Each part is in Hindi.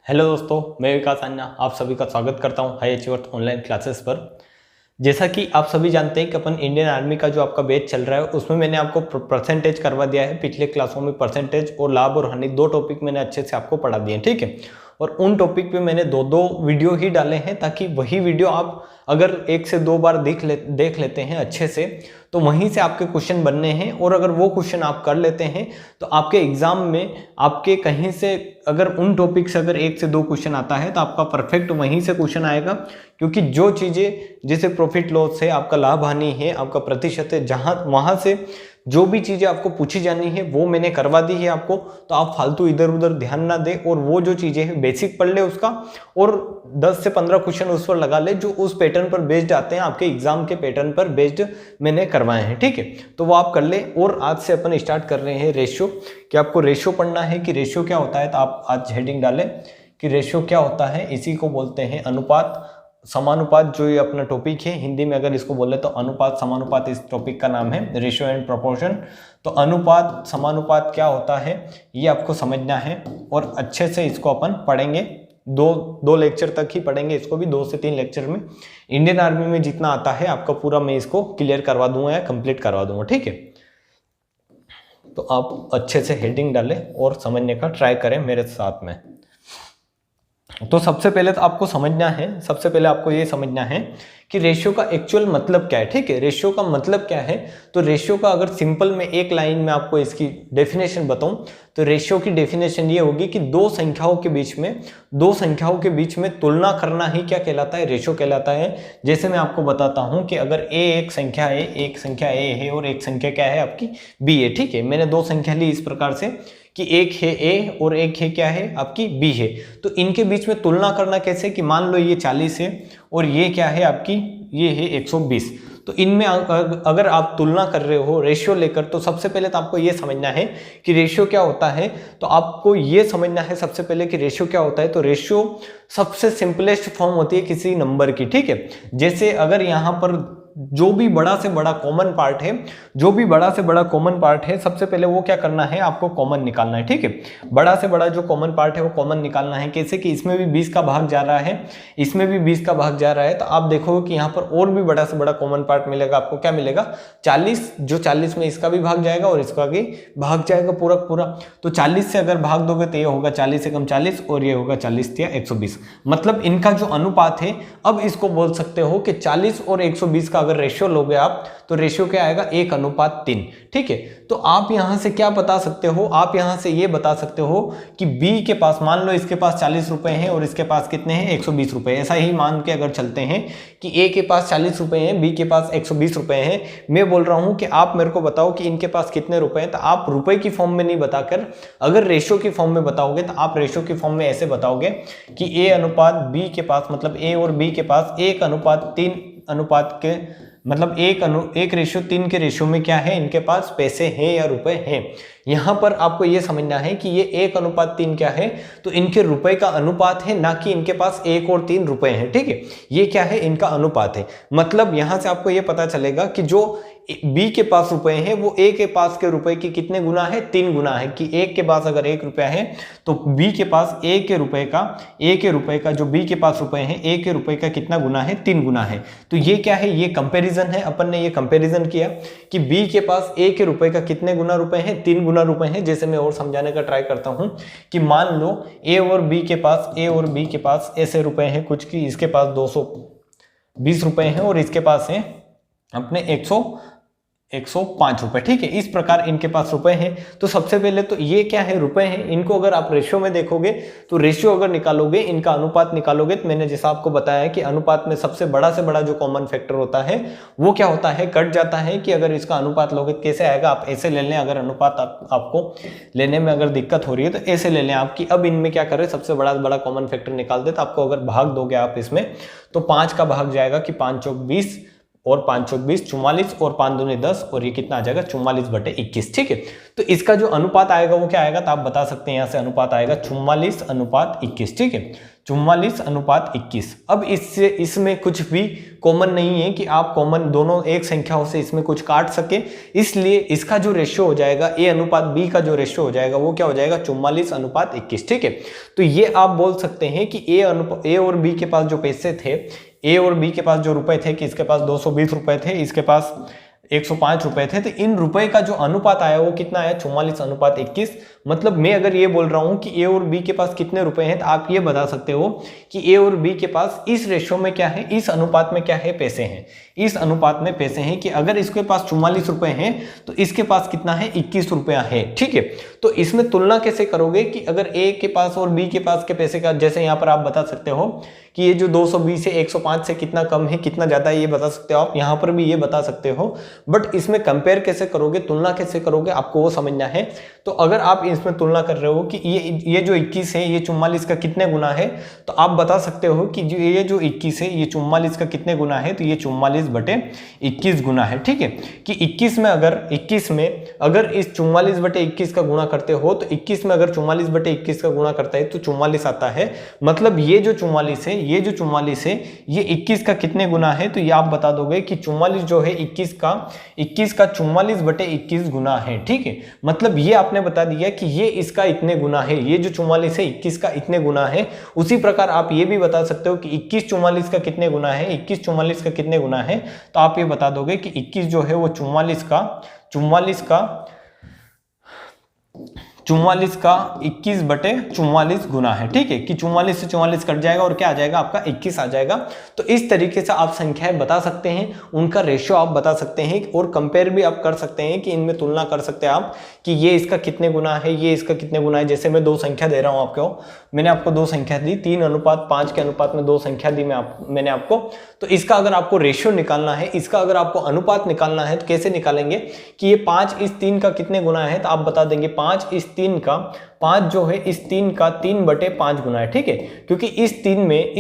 हेलो दोस्तों, मैं विकास अन्ना आप सभी का स्वागत करता हूं हाई अचीवर्स ऑनलाइन क्लासेस पर। जैसा कि आप सभी जानते हैं कि अपन इंडियन आर्मी का जो आपका बैच चल रहा है उसमें मैंने आपको परसेंटेज करवा दिया है। पिछले क्लासों में परसेंटेज और लाभ और हानि दो टॉपिक मैंने अच्छे से आपको पढ़ा दिए हैं, ठीक है। और उन टॉपिक पे मैंने दो वीडियो ही डाले हैं ताकि वही वीडियो आप अगर एक से दो बार देख लेते हैं अच्छे से तो वहीं से आपके क्वेश्चन बनने हैं। और अगर वो क्वेश्चन आप कर लेते हैं तो आपके एग्जाम में आपके कहीं से अगर उन टॉपिक से अगर एक से दो क्वेश्चन आता है तो आपका परफेक्ट वहीं से क्वेश्चन आएगा। क्योंकि जो चीज़ें जैसे प्रॉफिट लॉस है, आपका लाभ हानि है, आपका प्रतिशत है, जहां वहां से जो भी चीज़ें आपको पूछी जानी है वो मैंने करवा दी है आपको। तो आप फालतू इधर उधर ध्यान ना दें और वो जो चीज़ें हैं बेसिक पढ़ ले उसका और 10 से 15 क्वेश्चन उस पर लगा ले जो उस पैटर्न पर बेस्ड आते हैं, आपके एग्जाम के पैटर्न पर बेस्ड मैंने करवाए हैं, ठीक है। तो वो आप कर ले। और आज से अपन स्टार्ट कर रहे हैं रेशियो, कि आपको रेशियो पढ़ना है कि रेशियो क्या होता है। तो आप आज हेडिंग डालें कि रेशियो क्या होता है। इसी को बोलते हैं अनुपात समानुपात, जो ये अपना टॉपिक है। हिंदी में अगर इसको बोले तो अनुपात समानुपात इस टॉपिक का नाम है, रेशियो एंड प्रोपोर्शन। तो अनुपात समानुपात क्या होता है ये आपको समझना है और अच्छे से इसको अपन पढ़ेंगे। दो लेक्चर तक ही पढ़ेंगे इसको भी, 2 से 3 लेक्चर में इंडियन आर्मी में जितना आता है आपका पूरा मैं इसको क्लियर करवा दूंगा या कंप्लीट करवा दूंगा, ठीक है। तो आप अच्छे से हेडिंग डालें और समझने का ट्राई करें मेरे साथ में। तो सबसे पहले तो आपको समझना है, सबसे पहले आपको ये समझना है कि रेशियो का एक्चुअल मतलब क्या है, ठीक है। रेशियो का मतलब क्या है, तो रेशियो का अगर सिंपल में एक लाइन में आपको इसकी डेफिनेशन बताऊं तो रेशियो की डेफिनेशन ये होगी कि दो संख्याओं के बीच में तुलना करना ही क्या कहलाता है, रेशियो कहलाता है। जैसे मैं आपको बताता हूं कि अगर एक संख्या ए है और एक संख्या क्या है आपकी बी है, ठीक है। मैंने दो संख्या ली इस प्रकार से कि एक है ए और एक है क्या है आपकी बी है। तो इनके बीच में तुलना करना कैसे, कि मान लो ये 40 है और ये क्या है आपकी, ये है 120। तो इनमें अगर आप तुलना कर रहे हो रेशियो लेकर, तो सबसे पहले तो आपको ये समझना है कि रेशियो क्या होता है। तो आपको ये समझना है सबसे पहले कि रेशियो क्या होता है। तो रेशियो सबसे सिंपलेस्ट फॉर्म होती है किसी नंबर की, ठीक है। जैसे अगर यहाँ पर जो भी बड़ा से बड़ा कॉमन पार्ट है, सबसे पहले वो क्या करना है, आपको कॉमन निकालना है, ठीक है। बड़ा से बड़ा जो कॉमन पार्ट है वो कॉमन निकालना है। कैसे कि इसमें भी 20 का भाग जा रहा है, इसमें भी 20 का भाग जा रहा है। तो आप देखोगे कि यहाँ पर और भी बड़ा से बड़ा कॉमन पार्ट मिलेगा आपको। क्या मिलेगा, 40। जो 40 में इसका भी भाग जाएगा और इसका भी भाग जाएगा पूरा। तो 40 से अगर भाग दोगे तो ये होगा 40 से कम 40 और ये होगा 40 या 120। मतलब इनका जो अनुपात है, अब इसको बोल सकते हो कि 40 और 120 का अगर रेशियो लोगे आप तो रेशियो क्या आएगा, 1:3, ठीक है। तो आप यहां से क्या बता सकते हो, आप यहां से ये बता सकते हो कि बी के पास, मान लो इसके पास 40 रुपए हैं और इसके पास कितने हैं, 120 रुपए। ऐसा ही मान के अगर चलते हैं कि ए के पास 40 रुपए हैं, बी के पास 120 रुपए हैं। मैं बोल रहा हूं कि आप मेरे को बताओ कि इनके पास कितने रुपए हैं। तो आप रुपए की फॉर्म में नहीं बताकर अगर रेशियो की फॉर्म में बताओगे तो आप रेशियो की फॉर्म में ऐसे बताओगे कि ए अनुपात बी के पास, मतलब ए और बी के पास 1:3 अनुपात के, मतलब 1:3 के रेशियो में क्या है, इनके पास पैसे हैं या रुपए हैं। यहां पर आपको यह समझना है कि ये 1:3 क्या है, तो इनके रुपए का अनुपात है, ना कि इनके पास 1 और 3 रुपए हैं, ठीक है। ये क्या है, इनका अनुपात है। मतलब यहां से आपको यह पता चलेगा कि जो बी के पास रुपए हैं वो ए के पास के रुपए की कितने गुना है, 3 गुना है। कि एक के पास अगर 1 रुपया है तो बी के पास ए के रुपए का जो बी के पास रुपए हैं, ए के रुपए का कितना गुना है, 3 गुना है। तो ये क्या है, ये कंपैरिजन है। अपन ने ये कंपैरिजन किया कि बी के पास ए के रुपए का कितने गुना रुपए हैं, 3 गुना रुपए हैं। जैसे मैं और समझाने का ट्राई करता हूं कि मान लो ए और बी के पास ऐसे रुपए हैं कुछ की, इसके पास 220 रुपए हैं और इसके पास है अपने 105 रुपए, ठीक है। इस प्रकार इनके पास रुपए हैं। तो सबसे पहले तो ये क्या है, रुपए हैं। इनको अगर आप रेशियो में देखोगे तो रेशियो अगर निकालोगे, इनका अनुपात निकालोगे, तो मैंने जैसा आपको बताया कि अनुपात में सबसे बड़ा से बड़ा जो कॉमन फैक्टर होता है वो क्या होता है, कट जाता है। कि अगर इसका अनुपात लोगे तो कैसे आएगा, आप ऐसे ले लें। अगर अनुपात आपको लेने में अगर दिक्कत हो रही है तो ऐसे ले लें आपकी। अब इनमें क्या करें, सबसे बड़ा कॉमन फैक्टर निकाल दे। तो आपको अगर भाग दोगे आप इसमें तो 5 का भाग जाएगा कि 5 चौक 20 और 5 चौक 20 44 और 5 दूनी 10 और ये कितना आ जाएगा 44/21, ठीक है। तो इसका जो अनुपात आएगा वो क्या आएगा, तो आप बता सकते हैं यहाँ से अनुपात आएगा 44:21। ठीक है, 44:21। अब इससे इसमें कुछ भी कॉमन नहीं है कि आप कॉमन दोनों एक संख्याओं से इसमें कुछ काट सके, इसलिए इसका जो रेशियो हो जाएगा A अनुपात B का जो रेशियो हो जाएगा वो क्या हो जाएगा 44:21। ठीक है, तो ये आप बोल सकते हैं कि A और B के पास जो पैसे थे, A और B के पास जो रुपए थे, कि इसके पास 220 रुपए थे, इसके पास 105 रुपए थे, तो इन रुपए का जो अनुपात आया वो कितना आया 44:21। मतलब मैं अगर ये बोल रहा हूं कि A और B के पास कितने रुपए हैं, तो आप ये बता सकते हो कि A और B के पास इस रेशियो में क्या है, इस अनुपात में क्या है, पैसे हैं। इस अनुपात में पैसे हैं कि अगर इसके पास 44 रुपए हैं तो इसके पास कितना है 21 रुपया है। ठीक है, तो इसमें तुलना कैसे करोगे कि अगर A के पास और B के पास के पैसे का, जैसे यहाँ पर आप बता सकते हो कि ये जो 220 से 105 से कितना कम है कितना ज्यादा है, ये बता सकते हो आप, यहाँ पर भी ये बता सकते हो। बट इसमें कंपेयर कैसे करोगे, तुलना कैसे करोगे, आपको वो समझना है। तो अगर आप इसमें तुलना कर रहे हो कि ये जो 21 है ये 44 का कितने गुना है, तो आप बता सकते हो कि ये जो 21 है ये 44 का कितने गुना है, तो ये 44/21 गुना है। ठीक है, कि 21 में अगर इस 44/21 का गुणा करते हो, तो 21 में अगर 44/21 का गुणा करता है तो 44 आता है। मतलब ये जो 44 है ये 21 का कितने गुना है, तो ये आप बता दोगे कि 44 जो है 21 का 44/21 गुना है। ठीक है, मतलब ये आपने बता दिया कि ये इसका इतने गुना है, ये जो 44 है 21 का इतने गुना है। उसी प्रकार आप ये भी बता सकते हो कि 21 44 का कितने गुना है, 21 44 का कितने गुना है, तो आप ये बता दोगे कि 21 जो है वो 44 का 21/44 गुना है। ठीक है, कि 44 से 44 कट जाएगा और क्या आ जाएगा आपका 21 आ जाएगा। तो इस तरीके से आप संख्याएं बता सकते हैं, उनका रेशियो आप बता सकते हैं और कंपेयर भी आप कर सकते हैं कि इनमें तुलना कर सकते हैं आप कि ये इसका कितने गुना है, ये इसका कितने गुना है। जैसे मैं 2 संख्या दे रहा हूं आपको, मैंने आपको 2 संख्या दी, 3:5 के अनुपात में 2 संख्या दी मैंने आपको। तो इसका अगर आपको रेशियो निकालना है, इसका अगर आपको अनुपात निकालना है, तो कैसे निकालेंगे कि ये 5 इस 3 का कितने गुना है, तो आप बता देंगे 5 इस 3 का 5 जो है इस 3 का 3/5 गुना है। ठीक है, क्योंकि इस 3 में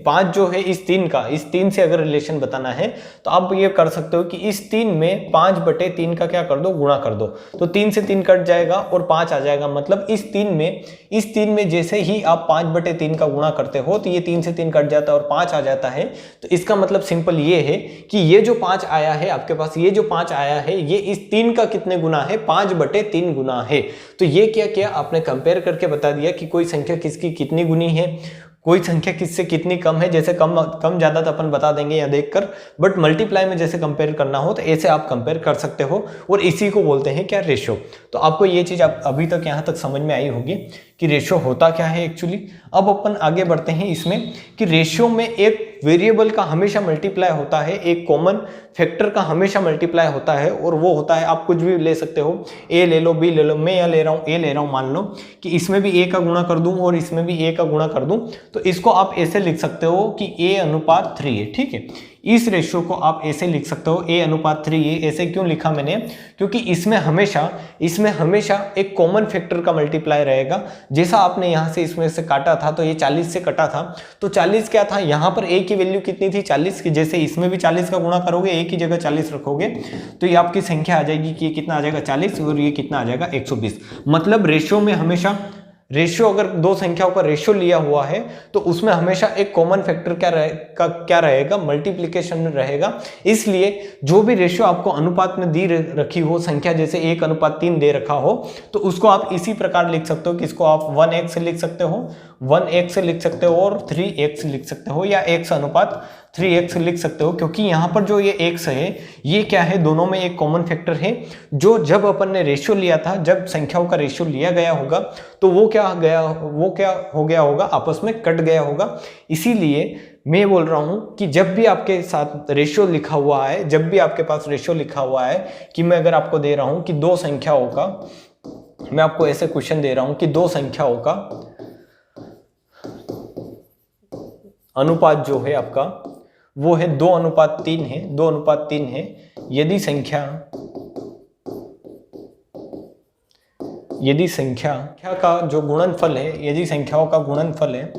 5 जो है इस 3 से अगर रिलेशन बताना है तो आप ये कर सकते हो कि इस 3 में 5/3 का क्या कर दो, गुणा कर दो, तो 3 से 3 कट जाएगा और 5 आ जाएगा। मतलब इस 3 में जैसे ही आप 5/3 का गुणा करते हो तो ये 3 से 3 कट जाता है और 5 आ जाता है। तो इसका मतलब सिंपल ये है कि ये जो 5 आया है आपके पास, ये जो 5 आया है ये इस 3 का कितने गुना है, 5/3 गुना है। तो ये क्या किया आपने, कंपेयर करके बता दिया कि कोई संख्या किसकी कितनी गुनी है, कोई संख्या किससे कितनी कम है। जैसे कम ज्यादा तो अपन बता देंगे यहाँ देखकर, बट मल्टीप्लाई में जैसे कंपेयर करना हो तो ऐसे आप कंपेयर कर सकते हो, और इसी को बोलते हैं क्या, रेशियो। तो आपको ये चीज आप अभी तक यहाँ तक समझ में आई होगी कि रेशियो होता क्या है एक्चुअली। अब अपन आगे बढ़ते हैं इसमें कि रेशियो में एक वेरिएबल का हमेशा मल्टीप्लाई होता है, एक कॉमन फैक्टर का हमेशा मल्टीप्लाई होता है, और वो होता है, आप कुछ भी ले सकते हो, ए ले लो, बी ले लो, मैं यहाँ ले रहा हूँ ए ले रहा हूँ। मान लो कि इसमें भी ए का गुणा कर दूं और इसमें भी ए का गुणा कर दूं, तो इसको आप ऐसे लिख सकते हो कि A/3 है। ठीक है, इस रेशियो को आप ऐसे लिख सकते हो A/3 है। ऐसे क्यों लिखा मैंने, क्योंकि इसमें हमेशा एक कॉमन फैक्टर का मल्टीप्लाई रहेगा। जैसा आपने यहाँ से इसमें से काटा था तो ये 40 से कटा था, तो 40 क्या था, यहाँ पर a की वैल्यू कितनी थी 40 की, जैसे इसमें भी 40 का गुणा करोगे, a की जगह 40 रखोगे तो ये आपकी संख्या आ जाएगी कि ये कितना आ जाएगा 40 और ये कितना आ जाएगा 120। मतलब रेशियो में हमेशा अगर 2 संख्याओं का रेशियो लिया हुआ है तो उसमें हमेशा एक कॉमन फैक्टर क्या रहेगा, मल्टीप्लिकेशन रहेगा। इसलिए जो भी रेशियो आपको अनुपात में दी रखी हो संख्या, जैसे 1:3 दे रखा हो, तो उसको आप इसी प्रकार लिख सकते हो कि इसको आप 1x से लिख सकते हो, 1x से लिख सकते हो और 3x लिख सकते हो, या x/3x लिख सकते हो। क्योंकि यहाँ पर जो ये x है ये क्या है, दोनों में एक कॉमन फैक्टर है, जो जब अपन ने रेशियो लिया था, जब संख्याओं का रेशियो लिया गया होगा तो वो क्या हो गया होगा, आपस में कट गया होगा। इसीलिए मैं बोल रहा हूं कि जब भी आपके साथ रेशियो लिखा हुआ है, जब भी आपके पास रेशियो लिखा हुआ है, कि मैं अगर आपको दे रहा हूं कि 2 संख्याओं का, मैं आपको ऐसे क्वेश्चन दे रहा हूं कि 2 संख्याओं का अनुपात जो है आपका वो है 2:3 है, 2:3 है। यदि संख्या का जो गुणनफल है, यदि संख्याओं का गुणनफल है,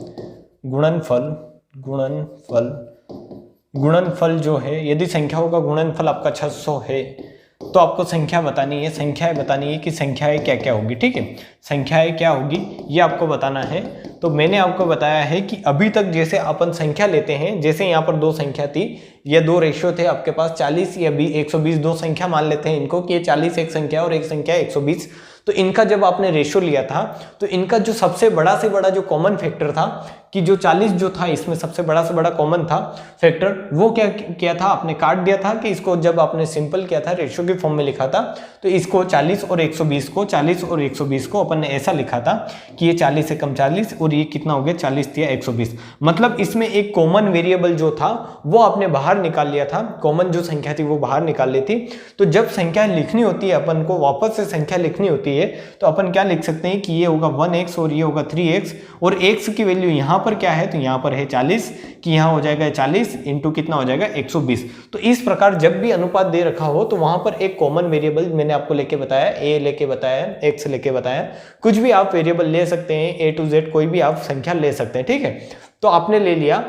गुणनफल जो है, यदि संख्याओं का गुणनफल आपका 600 है, तो आपको संख्या बतानी है, संख्याएं बतानी है कि संख्याएं क्या क्या होगी, ठीक है। संख्याएं क्या होगी ये आपको बताना है। तो मैंने आपको बताया है कि अभी तक जैसे अपन संख्या लेते हैं, जैसे यहाँ पर दो संख्या थी, ये दो रेशियो थे आपके पास 40 या 120, दो संख्या मान लेते हैं इनको कि ये 40 एक संख्या और एक संख्या 120। तो इनका जब आपने रेशियो लिया था तो इनका जो सबसे बड़ा से बड़ा जो कॉमन फैक्टर था कि जो 40 जो था इसमें सबसे बड़ा से बड़ा कॉमन था फैक्टर, वो क्या किया था आपने, काट दिया था कि इसको जब आपने सिंपल किया था रेशियो के फॉर्म में लिखा था तो इसको 40 और 120 को 40 और 120 को अपन ने ऐसा लिखा था कि ये 40 से कम 40 और ये कितना हो गया 40 या 120। मतलब इसमें एक कॉमन वेरिएबल जो था वो आपने बाहर निकाल लिया था, कॉमन जो संख्या थी वो बाहर निकाल ली थी। तो जब संख्या लिखनी होती है अपन को, वापस से संख्या लिखनी होती है तो अपन क्या लिख सकते हैं कि ये होगा 1x और ये होगा 3x और x की वैल्यू यहाँ पर क्या है तो यहाँ पर है 40 कि यहाँ हो जाएगा 40 इंटू कितना हो जाएगा 120। तो इस प्रकार जब भी अनुपात दे रखा हो तो वहां पर एक कॉमन वेरिएबल मैंने आपको लेके बताया, a लेके बताया, x लेके बताया, कुछ भी आप वेरिएबल ले सकते हैं, a to z कोई भी आप संख्या ले सकते हैं, ठीक है। तो आपने ले लिया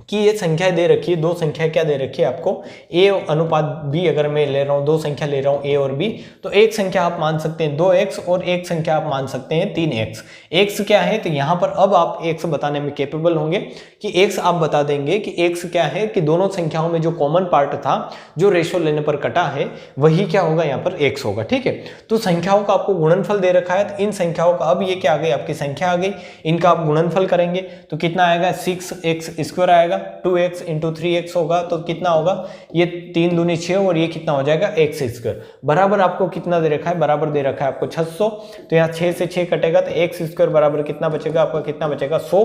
कि ये संख्या दे रखी है, दो संख्या क्या दे रखी है आपको, a अनुपात b अगर मैं ले रहा हूँ, दो संख्या ले रहा हूँ a और b, तो एक संख्या आप मान सकते हैं 2x और एक संख्या आप मान सकते हैं 3x। x क्या है तो यहाँ पर अब आप x बताने में कैपेबल होंगे कि x आप बता देंगे कि x क्या है कि दोनों संख्याओं में जो कॉमन पार्ट था जो रेशियो लेने पर कटा है वही क्या होगा यहाँ पर x होगा, ठीक है। तो संख्याओं का आपको गुणनफल दे रखा है तो इन संख्याओं का अब ये क्या आ गई आपकी संख्या आ गई, इनका आप गुणनफल करेंगे तो कितना आएगा 6x² आएगा, 2x इंटू 3x होगा तो कितना होगा, ये 3 दूनी 6 और ये कितना हो जाएगा x² बराबर आपको कितना दे रखा है, बराबर दे रखा है आपको 600। तो यहाँ 6 से 6 कटेगा तो x² बराबर कितना बचेगा आपका, कितना बचेगा 100।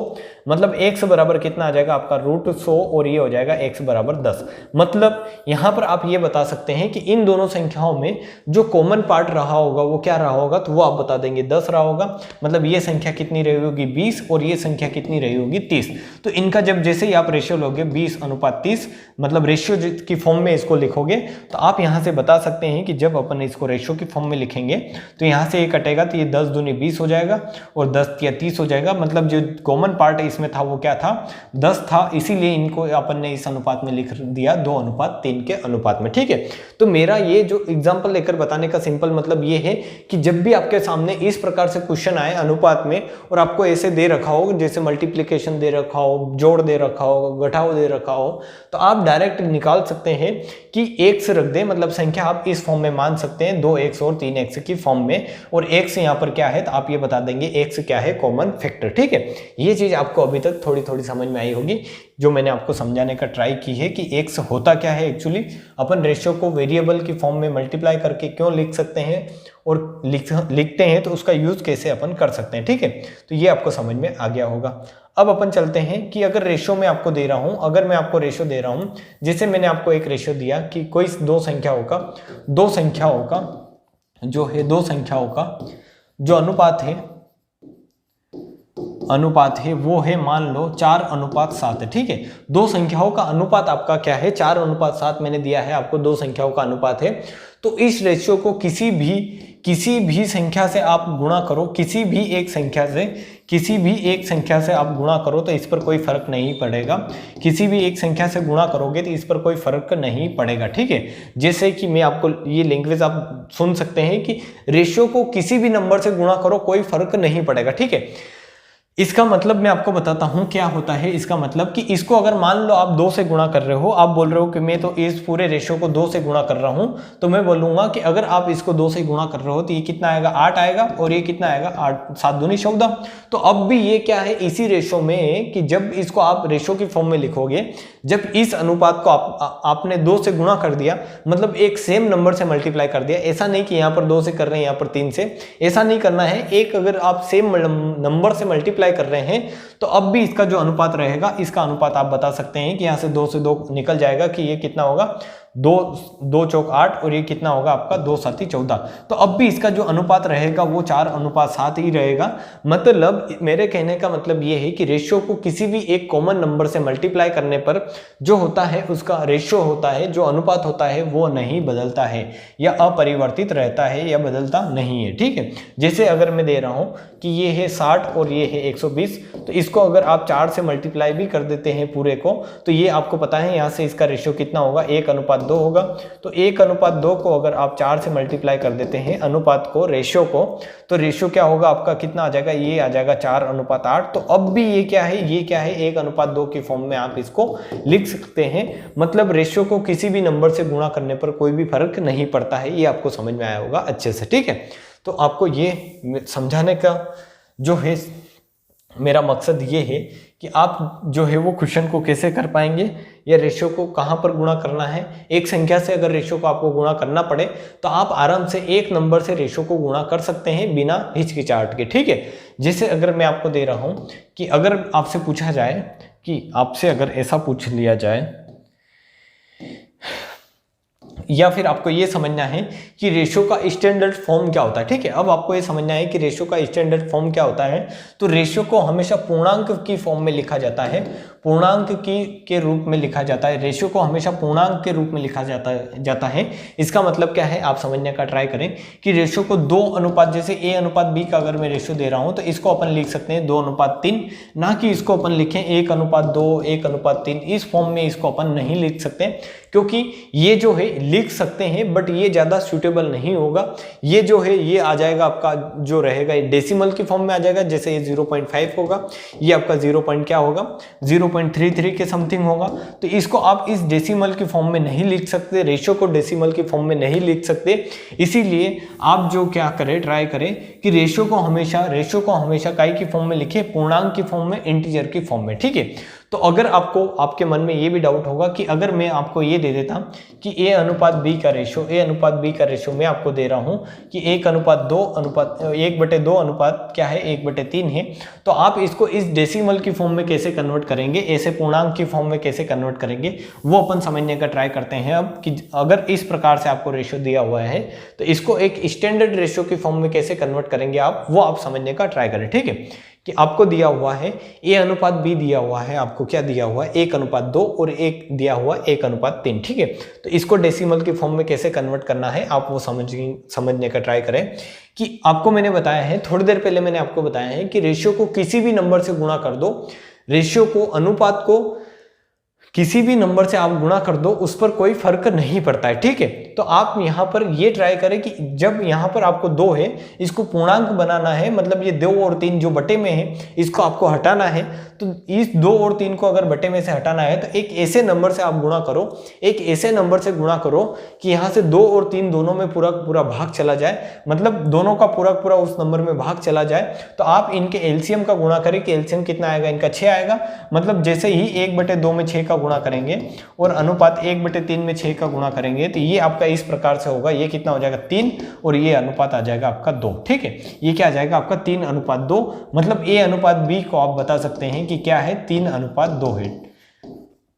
मतलब x बराबर कितना आ जाएगा आपका √100 और ये हो जाएगा x बराबर 10। मतलब यहाँ पर आप ये बता सकते हैं कि इन दोनों संख्याओं में जो कॉमन पार्ट रहा होगा वो क्या रहा होगा, तो वो आप बता देंगे 10 रहा होगा। मतलब ये संख्या कितनी रही होगी 20 और ये संख्या कितनी रही होगी 30। तो इनका जब जैसे ही आप रेशियो लोगे 20:30, मतलब रेशियो की फॉर्म में इसको लिखोगे तो आप यहां से बता सकते हैं कि जब अपन इसको रेशियो की फॉर्म में लिखेंगे तो यहां से ये कटेगा तो ये 10 दूनी 20 हो जाएगा और 10 या 30 हो जाएगा। मतलब जो कॉमन पार्ट इसमें था वो क्या था 10 था, इसीलिए इनको अपन ने इस अनुपात में लिख दिया 2:3 के अनुपात में, ठीक है। तो मेरा ये जो एग्जाम्पल लेकर बताने का सिंपल मतलब ये है कि जब भी आपके सामने इस प्रकार से क्वेश्चन आए अनुपात में और आपको ऐसे दे रखा हो, जैसे मल्टीप्लीकेशन दे रखा हो, जोड़ दे रखा हो, घटाव दे रखा हो, तो आप डायरेक्ट निकाल सकते हैं कि x रख दे, मतलब संख्या आप इस फॉर्म में मान सकते हैं 2x और 3x की फॉर्म में, और x यहाँ पर क्या है तो आप ये बता देंगे x क्या है कॉमन फैक्टर, ठीक है। ये चीज आपको अभी तक थोड़ी थोड़ी समझ में आई होगी जो मैंने आपको समझाने का ट्राई की है कि x होता क्या है। एक्चुअली अपन रेशियो को वेरिएबल की फॉर्म में मल्टीप्लाई करके क्यों लिख सकते हैं और लिखते हैं तो उसका यूज कैसे अपन कर सकते हैं, ठीक है। तो ये आपको समझ में आ गया होगा। अब अपन चलते हैं कि अगर रेशियो में आपको दे रहा हूं, अगर मैं आपको रेशियो दे रहा हूं, जैसे मैंने आपको एक रेशियो दिया कि कोई दो संख्याओं का जो है, दो संख्याओं का जो अनुपात है वो है मान लो 4:7 है, ठीक है। दो संख्याओं का अनुपात आपका क्या है 4:7 मैंने दिया है आपको, दो संख्याओं का अनुपात है। तो इस रेशियो को किसी भी संख्या से आप गुणा करो, किसी भी एक संख्या से आप गुणा करो तो इस पर कोई फर्क नहीं पड़ेगा, किसी भी एक संख्या से गुणा करोगे तो इस पर कोई फर्क नहीं पड़ेगा, ठीक है। जैसे कि मैं आपको ये लैंग्वेज आप सुन सकते हैं कि रेशियो को किसी भी नंबर से गुणा करो कोई फर्क नहीं पड़ेगा, ठीक है। इसका मतलब मैं आपको बताता हूं क्या होता है। इसका मतलब कि इसको अगर मान लो आप 2 से गुणा कर रहे हो, आप बोल रहे हो कि मैं तो इस पूरे रेशियो को 2 से गुणा कर रहा हूं, तो मैं बोलूंगा कि अगर आप इसको 2 से गुणा कर रहे हो तो ये कितना आएगा 8 आएगा और ये कितना आएगा 8 7 दूनी 14। तो अब भी ये क्या है इसी रेशियो में कि जब इसको आप रेशियो की फॉर्म में लिखोगे, जब इस अनुपात को आपने 2 से गुणा कर दिया, मतलब एक सेम नंबर से मल्टीप्लाई कर दिया। ऐसा नहीं कि यहाँ पर 2 से कर रहे हैं यहाँ पर 3 से, ऐसा नहीं करना है। एक अगर आप सेम नंबर से मल्टीप्लाई कर रहे हैं तो अब भी इसका जो अनुपात रहेगा, इसका अनुपात आप बता सकते हैं कि यहाँ से 2 से 2 निकल जाएगा कि ये कितना होगा 2 चौक 8 और ये कितना होगा आपका 2 7 14। तो अब भी इसका जो अनुपात रहेगा वो 4:7 ही रहेगा। मतलब मेरे कहने का मतलब ये है कि रेशियो को किसी भी एक कॉमन नंबर से मल्टीप्लाई करने पर जो होता है उसका रेशियो होता है, जो अनुपात होता है वो नहीं बदलता है या अपरिवर्तित रहता है या बदलता नहीं है, ठीक है। जैसे अगर मैं दे रहा हूं कि ये है 60 और ये है 120, तो इसको अगर आप 4 से मल्टीप्लाई भी कर देते हैं पूरे को, तो ये आपको पता है यहाँ से इसका रेशियो कितना होगा 1:2 1:2 होगा। तो 1:2 को अगर आप 4 से मल्टीप्लाई कर देते हैं अनुपात को, रेशियो को, तो रेशियो क्या होगा आपका, कितना आ जाएगा, ये आ जाएगा 4:8। तो अब भी ये क्या है, ये क्या है, 1:2 की फॉर्म में आप इसको लिख सकते हैं। मतलब रेशियो को किसी भी नंबर से गुणा करने पर कोई भी फर्क नहीं पड़ता है। ये आपको समझ में आया होगा अच्छे से, ठीक है। तो आपको ये समझाने का जो है मेरा मकसद ये है कि आप जो है वो क्वेश्चन को कैसे कर पाएंगे, या रेशियो को कहाँ पर गुणा करना है। एक संख्या से अगर रेशियो को आपको गुणा करना पड़े तो आप आराम से एक नंबर से रेशियो को गुणा कर सकते हैं बिना हिचकिचाहट के, ठीक है। जैसे अगर मैं आपको दे रहा हूँ कि अगर आपसे पूछा जाए कि आपसे अगर ऐसा पूछ लिया जाए, या फिर आपको ये समझना है कि रेशियो का स्टैंडर्ड फॉर्म क्या होता है, ठीक है। अब आपको ये समझना है कि रेशियो का स्टैंडर्ड फॉर्म क्या होता है। तो रेशियो को हमेशा पूर्णांक की फॉर्म में लिखा जाता है, पूर्णांक के रूप में लिखा जाता है। रेशियो को हमेशा पूर्णांक के रूप में लिखा जाता है। इसका मतलब क्या है आप समझने का ट्राई करें कि रेशियो को 2 अनुपात, जैसे A:B का अगर मैं रेशियो दे रहा हूं तो इसको अपन लिख सकते हैं 2:3, ना कि इसको अपन लिखें 1:2, 1:3। इस फॉर्म में इसको अपन नहीं लिख सकते, क्योंकि ये जो है लिख सकते हैं बट ये ज़्यादा सूटेबल नहीं होगा। ये जो है ये आ जाएगा आपका जो रहेगा ये डेसिमल की फॉर्म में आ जाएगा। जैसे ये 0.5 होगा, ये आपका 0. क्या होगा 0.33 के समथिंग होगा। तो इसको आप इस डेसिमल की फॉर्म में नहीं लिख सकते, रेशियो को डेसिमल की फॉर्म में नहीं लिख सकते। इसीलिए आप जो क्या करें, ट्राई करें कि रेशियो को हमेशा काय की फॉर्म में लिखे, पूर्णांक की फॉर्म में, इंटीजर की फॉर्म में, ठीक है। तो अगर आपके मन में ये भी डाउट होगा कि अगर मैं आपको ये दे देता कि A:B का रेशियो मैं आपको दे रहा हूं कि 1:2 अनुपात क्या है 1/3 है, तो आप इसको इस डेसिमल की फॉर्म में कैसे कन्वर्ट करेंगे, ऐसे पूर्णांक की फॉर्म में कैसे कन्वर्ट करेंगे, वो अपन समझने का ट्राई करते हैं। अब कि अगर इस प्रकार से आपको रेशियो दिया हुआ है तो इसको एक स्टैंडर्ड रेशियो की फॉर्म में कैसे कन्वर्ट करेंगे आप, वो आप समझने का ट्राई करें, ठीक है। कि आपको दिया हुआ है A:B दिया हुआ है, आपको क्या दिया हुआ है 1:2 और एक दिया हुआ 1:3, ठीक है। तो इसको डेसिमल की फॉर्म में कैसे कन्वर्ट करना है आप वो समझने का ट्राई करें। कि आपको मैंने बताया है, थोड़ी देर पहले मैंने आपको बताया है कि रेशियो को किसी भी नंबर से गुणा कर दो, रेशियो को, अनुपात को किसी भी नंबर से आप गुणा कर दो, उस पर कोई फर्क नहीं पड़ता है, ठीक है। तो आप यहाँ पर ये ट्राई करें कि जब यहाँ पर आपको 2 है, इसको पूर्णांक बनाना है, मतलब ये 2 और 3 जो बटे में है इसको आपको हटाना है। तो इस 2 और 3 को अगर बटे में से हटाना है तो एक ऐसे नंबर से आप गुणा करो, एक ऐसे नंबर से गुणा करो कि यहाँ से 2 और 3 दोनों में पूरा भाग चला जाए, मतलब दोनों का पूरा उस नंबर में भाग चला जाए। तो आप इनके एलसीएम का गुणा करें कि एलसीएम कितना आएगा, इनका 6 आएगा। मतलब जैसे ही 1/2 में 6 का गुणा करेंगे और अनुपात 1/3 में 6 का गुणा करेंगे तो ये आपका इस प्रकार से होगा। ये कितना हो जाएगा 3 और ये अनुपात आ जाएगा आपका 2, ठीक है। ये क्या आ जाएगा आपका 3:2, मतलब A:B को आप बता सकते हैं कि क्या है 3:2 है।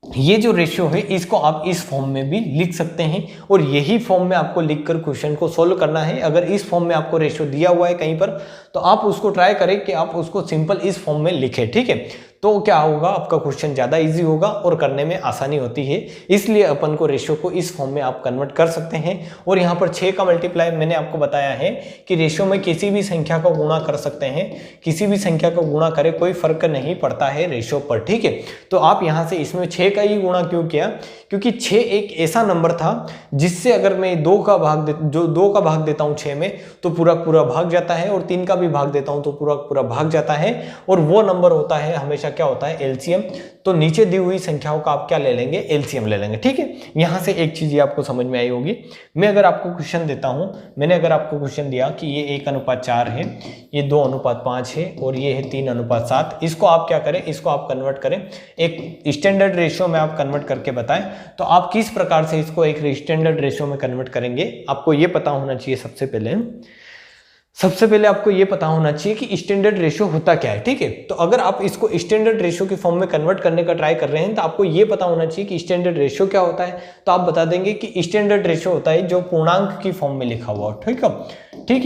ये जो रेशियो है इसको आप इस फॉर्म में भी लिख सकते हैं और यही फॉर्म में आपको लिखकर क्वेश्चन को सोल्व करना है। अगर इस फॉर्म में आपको रेशियो दिया हुआ है कहीं पर तो आप उसको ट्राई करें कि आप उसको सिंपल इस फॉर्म में लिखें, ठीक है। तो क्या होगा आपका क्वेश्चन ज़्यादा इजी होगा और करने में आसानी होती है। इसलिए अपन को रेशियो को इस फॉर्म में आप कन्वर्ट कर सकते हैं। और यहाँ पर 6 का मल्टीप्लाई मैंने आपको बताया है कि रेशियो में किसी भी संख्या को गुणा कर सकते हैं, किसी भी संख्या को गुणा करें कोई फर्क नहीं पड़ता है रेशियो पर, ठीक है। तो आप यहाँ से इसमें 6 का ही गुणा क्यों किया, क्योंकि 6 एक ऐसा नंबर था जिससे अगर मैं 2 का भाग देता हूँ 6 में तो पूरा भाग जाता है, और 3 का भी भाग देता हूँ तो पूरा भाग जाता है। और वो नंबर होता है हमेशा क्या होता है एलसीएम। तो नीचे दी हुई संख्याओं का आप क्या ले लेंगे, एलसीएम ले लेंगे, ठीक है। यहां से एक चीज आपको समझ में आई होगी। मैं अगर आपको क्वेश्चन देता हूं, मैंने अगर आपको क्वेश्चन दिया कि ये 1:4 है, ये 2:5 है और ये है 3:7, इसको आप क्या करें, इसको आप कन्वर्ट करें एक स्टैंडर्ड रेशियो में, आप कन्वर्ट करके बताएं तो आप किस प्रकार से इसको एक स्टैंडर्ड रेशियो में कन्वर्ट करेंगे आपको ये पता होना चाहिए। सबसे पहले आपको ये पता होना चाहिए कि स्टैंडर्ड रेशियो होता क्या है, ठीक है। तो अगर आप इसको स्टैंडर्ड रेशियो की फॉर्म में कन्वर्ट करने का ट्राई कर रहे हैं तो आपको ये पता होना चाहिए कि स्टैंडर्ड रेशियो क्या होता है। तो आप बता देंगे कि स्टैंडर्ड रेशियो होता है जो पूर्णांक की फॉर्म में लिखा हुआ हो, ठीक है।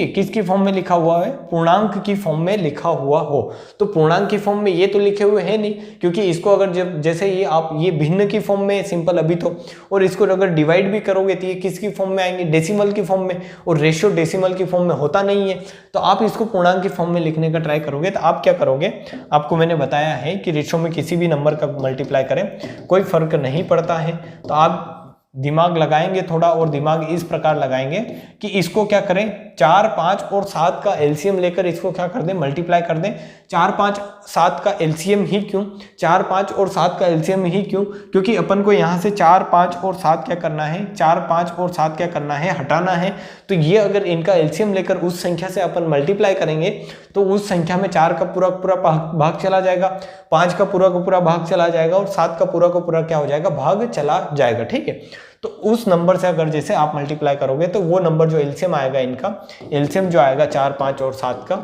किसकी फॉर्म में लिखा हुआ है, पूर्णांक की फॉर्म में लिखा हुआ हो। तो पूर्णांक की फॉर्म में ये तो लिखे हुए है नहीं, क्योंकि इसको अगर जैसे ये आप ये भिन्न की फॉर्म में सिंपल अभी तो, और इसको अगर डिवाइड भी करोगे तो ये किसकी फॉर्म में आएंगे, डेसिमल की फॉर्म में, और रेशियो डेसिमल की फॉर्म में होता नहीं है। तो आप इसको पूर्णांक की फॉर्म में लिखने का ट्राई करोगे तो आप क्या करोगे, आपको मैंने बताया है कि रेशियो में किसी भी नंबर का मल्टीप्लाई करें कोई फर्क नहीं पड़ता है। तो आप दिमाग लगाएंगे थोड़ा, और दिमाग इस प्रकार लगाएंगे कि इसको क्या करें, 4, 5 और 7 का एलसीएम लेकर इसको क्या कर दें, मल्टीप्लाई कर दें। 4, 5, 7 का एलसीएम ही क्यों, 4, 5 और 7 का एलसीएम ही क्यों, क्योंकि अपन को यहाँ से 4, 5 और 7 क्या करना है, 4, 5 और 7 क्या करना है, हटाना है। तो ये अगर इनका एलसीएम लेकर उस संख्या से अपन मल्टीप्लाई करेंगे तो उस संख्या में 4 का पूरा पूरा भाग चला जाएगा, 5 का पूरा भाग चला जाएगा, और 7 का पूरा क्या हो जाएगा, भाग चला जाएगा। ठीक है, तो उस नंबर से अगर जैसे आप मल्टीप्लाई करोगे तो वो नंबर जो एलसीएम आएगा, इनका एलसीएम जो आएगा 4, 5 और 7 का,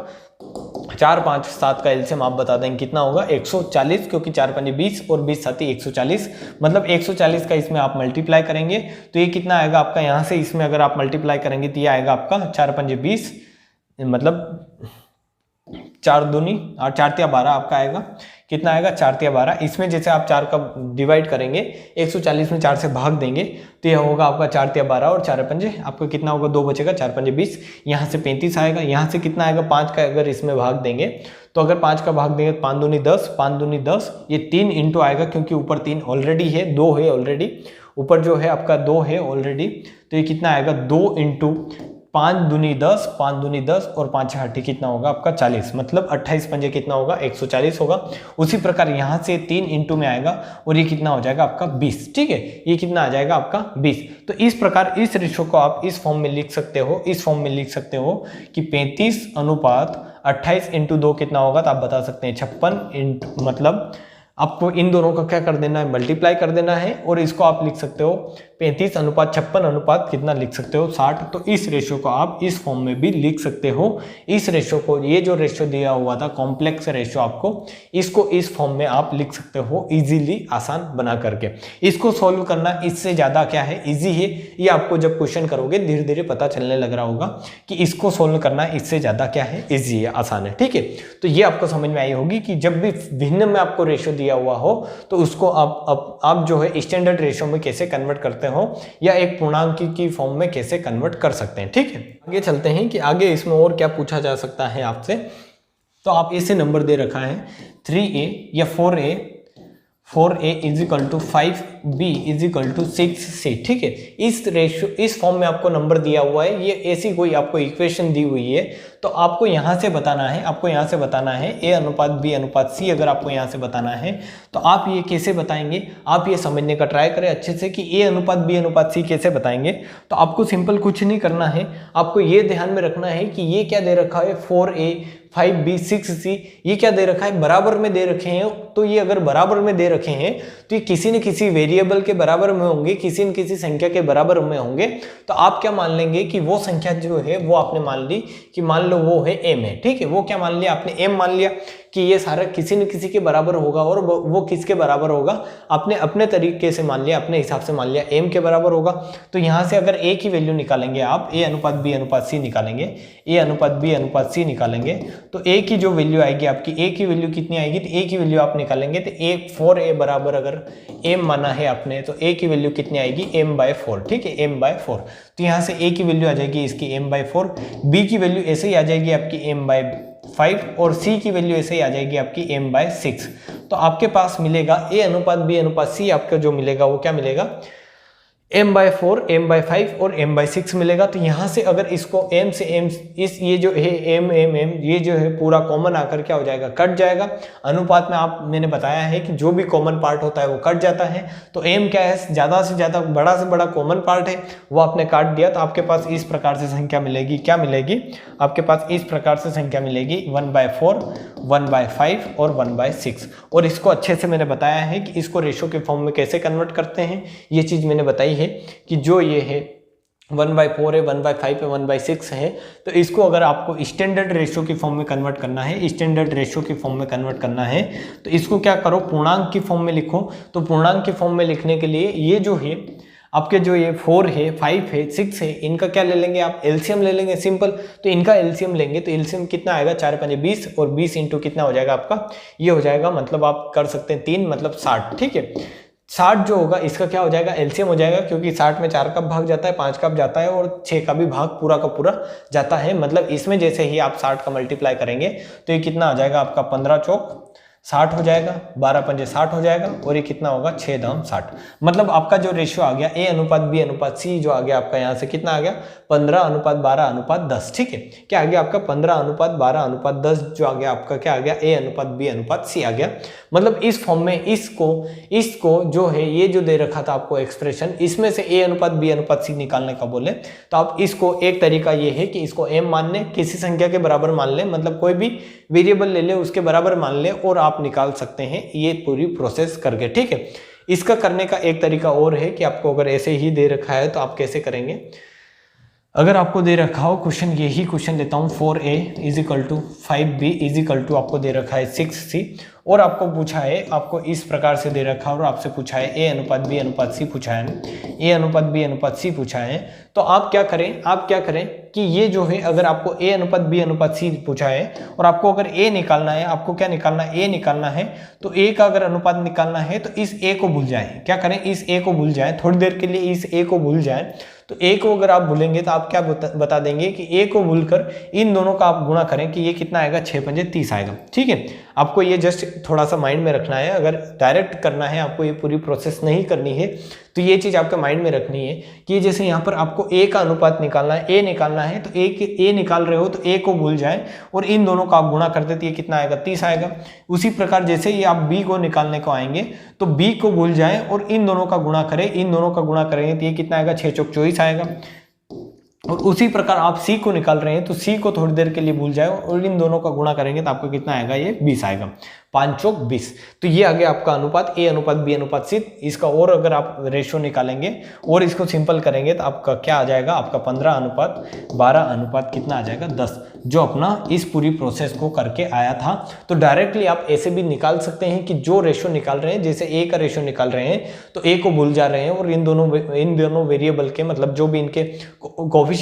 4, 5, 7 का एलसीएम आप बता देंगे कितना होगा, 140, क्योंकि 4, 5 20 और 20 7 140, मतलब 140 का इसमें आप मल्टीप्लाई करेंगे तो ये कितना आएगा आपका, यहाँ से इसमें अगर आप मल्टीप्लाई करेंगे तो ये आएगा आपका 4, 5 20, मतलब 4 दूनी और 4 तिया 12 आपका आएगा, कितना आएगा, 4 तिया 12। इसमें जैसे आप 4 का डिवाइड करेंगे, 140 में 4 से भाग देंगे तो यह होगा आपका 4 तिया 12 और 4 पंजे आपका कितना होगा, 2 बचेगा, 4 पंजे 20, यहाँ से 35 आएगा, यहाँ से कितना आएगा, 5 का अगर इसमें भाग देंगे तो अगर 5 का भाग देंगे 5 दूनी 10, 5 दूनी 10, ये 3 इंटू आएगा, क्योंकि ऊपर 3 ऑलरेडी है, 2 है ऑलरेडी, ऊपर जो है आपका 2 है ऑलरेडी, तो ये कितना आएगा, 2 इंटू 5 दूनी 10, 5 दूनी 10 और 5 6 कितना होगा आपका 40, मतलब 28 पंजे कितना होगा, 140 होगा। उसी प्रकार यहाँ से 3 इंटू में आएगा और ये कितना हो जाएगा आपका 20। ठीक है, ये कितना आ जाएगा आपका 20। तो इस प्रकार इस रेशो को आप इस फॉर्म में लिख सकते हो, इस फॉर्म में लिख सकते हो कि 35 अनुपात 28 इंटू 2 कितना होगा, तो आप बता सकते हैं 56 इंटू, मतलब आपको इन दोनों का क्या कर देना है, मल्टीप्लाई कर देना है, और इसको आप लिख सकते हो 35 अनुपात 56 अनुपात कितना लिख सकते हो, 60। तो इस रेशो को आप इस फॉर्म में भी लिख सकते हो। इस रेशो को, ये जो रेशो दिया हुआ था कॉम्प्लेक्स रेशो आपको, इसको इस फॉर्म में आप लिख सकते हो इजीली, आसान बना करके। इसको सॉल्व करना इससे ज़्यादा क्या है, इजी है। ये आपको जब क्वेश्चन करोगे धीरे धीरे पता चलने लग रहा होगा कि इसको सॉल्व करना इससे ज़्यादा क्या है, ईजी है, आसान है। ठीक है, तो ये आपको समझ में आई होगी कि जब भी भिन्न में आपको रेशो दिया हुआ हो तो उसको आप जो है स्टैंडर्ड रेशो में कैसे कन्वर्ट करते हो या एक पूर्णांक की फॉर्म में कैसे कन्वर्ट कर सकते हैं। ठीक है, आगे चलते हैं कि आगे इसमें और क्या पूछा जा सकता है आपसे। तो आप ऐसे नंबर दे रखा है 3a या 4a is equal to 5b is equal to 6c। ठीक है, इस रेशो, इस फॉर्म में आपको नंबर दिया हुआ है, ये ऐसी कोई आपको इक्वेशन दी हुई है, तो आपको यहाँ से बताना है, आपको यहाँ से बताना है a अनुपात b अनुपात c। अगर आपको यहाँ से बताना है तो आप ये कैसे बताएंगे, आप ये समझने का ट्राई करें अच्छे से कि a अनुपात b अनुपात c कैसे बताएंगे। तो आपको सिंपल कुछ नहीं करना है, आपको ये ध्यान में रखना है कि ये क्या दे रखा है, 4a 5b 6c, ये क्या दे रखा है, बराबर में दे रखे हैं। तो ये अगर बराबर में दे रखे हैं तो ये किसी न किसी वेरिएबल के बराबर में होंगे, किसी न किसी संख्या के बराबर में होंगे। तो आप क्या मान लेंगे कि वो संख्या जो है वो आपने मान ली कि मान लो वो है m है। ठीक है, वो क्या मान लिया आपने, m मान लिया कि ये सारा किसी न किसी के बराबर होगा, और वो किसके बराबर होगा, आपने अपने तरीके से मान लिया, अपने हिसाब से मान लिया m के बराबर होगा। तो यहाँ से अगर a की वैल्यू निकालेंगे आप, a अनुपात b अनुपात c निकालेंगे, a अनुपात b अनुपात c निकालेंगे, तो a की जो वैल्यू आएगी आपकी, a की वैल्यू कितनी आएगी, तो a की वैल्यू आप निकालेंगे तो a 4a बराबर अगर m माना है आपने तो a की वैल्यू कितनी आएगी, m/4। ठीक है, m/4। तो यहाँ से a की वैल्यू आ जाएगी इसकी m/4, b की वैल्यू ऐसे ही आ जाएगी आपकी m/5 और c की वैल्यू ऐसे ही आ जाएगी आपकी m/6। तो आपके पास मिलेगा a अनुपात b अनुपात c, आपका जो मिलेगा वो क्या मिलेगा, m/4 m/5 और m/6 मिलेगा। तो यहाँ से अगर इसको m से m, इस ये जो है m ये जो है पूरा कॉमन आकर क्या हो जाएगा, कट जाएगा। अनुपात में आप मैंने बताया है कि जो भी कॉमन पार्ट होता है वो कट जाता है। तो m क्या है, ज़्यादा से ज़्यादा बड़ा से बड़ा कॉमन पार्ट है, वो आपने काट दिया। तो आपके पास इस प्रकार से संख्या मिलेगी, क्या मिलेगी आपके पास, इस प्रकार से संख्या मिलेगी 1/4 1/5 और 1/6। और इसको अच्छे से मैंने बताया है कि इसको रेशो के फॉर्म में कैसे कन्वर्ट करते हैं, ये चीज़ मैंने बताई है कि जो ये है 1/4 है, 1/5 है, 1/6 है। तो इसको अगर आपको स्टैंडर्ड रेशो की फॉर्म में कन्वर्ट करना है, स्टैंडर्ड रेशो की फॉर्म में कन्वर्ट करना है, तो इसको क्या करो, पूर्णांक की फॉर्म में लिखो। तो पूर्णांक की फॉर्म में लिखने के लिए ये जो है आपके, जो ये 4 है 5 है 6 है, इनका क्या ले लेंगे आप, एलसीएम ले लेंगे सिंपल। तो इनका एलसीएम लेंगे तो एलसीएम कितना आएगा, 4 5 20 और 20 इंटू कितना हो जाएगा आपका, ये हो जाएगा, मतलब आप कर सकते हैं 3 मतलब 60। ठीक है, 60 जो होगा इसका क्या हो जाएगा, एलसीएम हो जाएगा, क्योंकि 60 में 4 का भाग जाता है, 5 का जाता है और 6 का भी भाग पूरा का पूरा जाता है। मतलब इसमें जैसे ही आप 60 का मल्टीप्लाई करेंगे तो ये कितना आ जाएगा आपका 15 चौक 60 हो जाएगा, 12 पंजे 60 हो जाएगा, और ये कितना होगा 6 दाम 60। मतलब आपका जो रेशियो आ गया A अनुपात B अनुपात C जो आ गया आपका यहाँ से कितना आ गया 15 अनुपात 12 अनुपात 10। ठीक है, क्या आ गया आपका 15 अनुपात 12 अनुपात 10 जो आ गया आपका क्या आ गया A अनुपात B अनुपात C आ गया। मतलब इस फॉर्म में इसको जो है ये जो दे रखा था आपको एक्सप्रेशन, इसमें से A अनुपात B अनुपात C निकालने का बोले तो आप इसको एक तरीका ये है कि इसको m मान लें, किसी संख्या के बराबर मान लें, मतलब कोई भी वेरिएबल ले ले उसके बराबर मान लें और आप निकाल सकते हैं ये पूरी प्रोसेस करके। ठीक है, इसका करने का एक तरीका और है कि आपको अगर ऐसे ही दे रखा है तो आप कैसे करेंगे। अगर आपको दे रखा हो क्वेश्चन, यही क्वेश्चन लेता हूँ 4a is equal to 5b is equal to आपको दे रखा है 6c, और आपको पूछा है, आपको इस प्रकार से दे रखा है और आपसे पूछा है a अनुपात b अनुपात c पूछा है, a अनुपात b अनुपात c पूछा है, तो आप क्या करें कि ये जो है अगर आपको a अनुपात b अनुपात c पूछा है और आपको अगर a निकालना है, आपको क्या निकालना है a निकालना है, तो a का अगर अनुपात निकालना है तो इस a को भूल जाए, क्या करें इस a को भूल जाए, थोड़ी देर के लिए इस a को भूल जाए। तो a को अगर आप भूलेंगे तो आप क्या बता देंगे कि a को भूलकर इन दोनों का आप गुणा करें कि ये कितना आएगा 6 पंजे 30 आएगा। ठीक है, आपको ये जस्ट थोड़ा सा माइंड में रखना है, अगर डायरेक्ट करना है आपको ये पूरी प्रोसेस नहीं करनी है तो ये चीज आपके माइंड में रखनी है कि जैसे यहाँ पर आपको a का अनुपात निकालना है, a निकालना है तो a निकाल रहे हो तो a को भूल जाए और इन दोनों का आप गुणा कर देते ये कितना आएगा 30 आएगा। उसी प्रकार जैसे ये आप b को निकालने को आएंगे तो b को भूल जाए और इन दोनों का गुणा करें, इन दोनों का गुणा करेंगे तो ये कितना आएगा 6 चौक 24 आएगा। और उसी प्रकार आप c को निकाल रहे हैं तो c को थोड़ी देर के लिए भूल जाए और इन दोनों का गुणा करेंगे तो आपको कितना आएगा ये 20 आएगा, 5 चौक 20। तो ये आ गया आपका अनुपात a अनुपात b अनुपात c। इसका और अगर आप रेशियो निकालेंगे और इसको सिंपल करेंगे तो आपका क्या आ जाएगा, आपका 15 अनुपात 12 अनुपात कितना आ जाएगा 10, जो अपना इस पूरी प्रोसेस को करके आया था। तो डायरेक्टली आप ऐसे भी निकाल सकते हैं कि जो रेशियो निकाल रहे हैं, जैसे a का रेशियो निकाल रहे हैं तो a को भूल जा रहे हैं और इन दोनों वेरिएबल के मतलब जो भी इनके कोफिशिएंट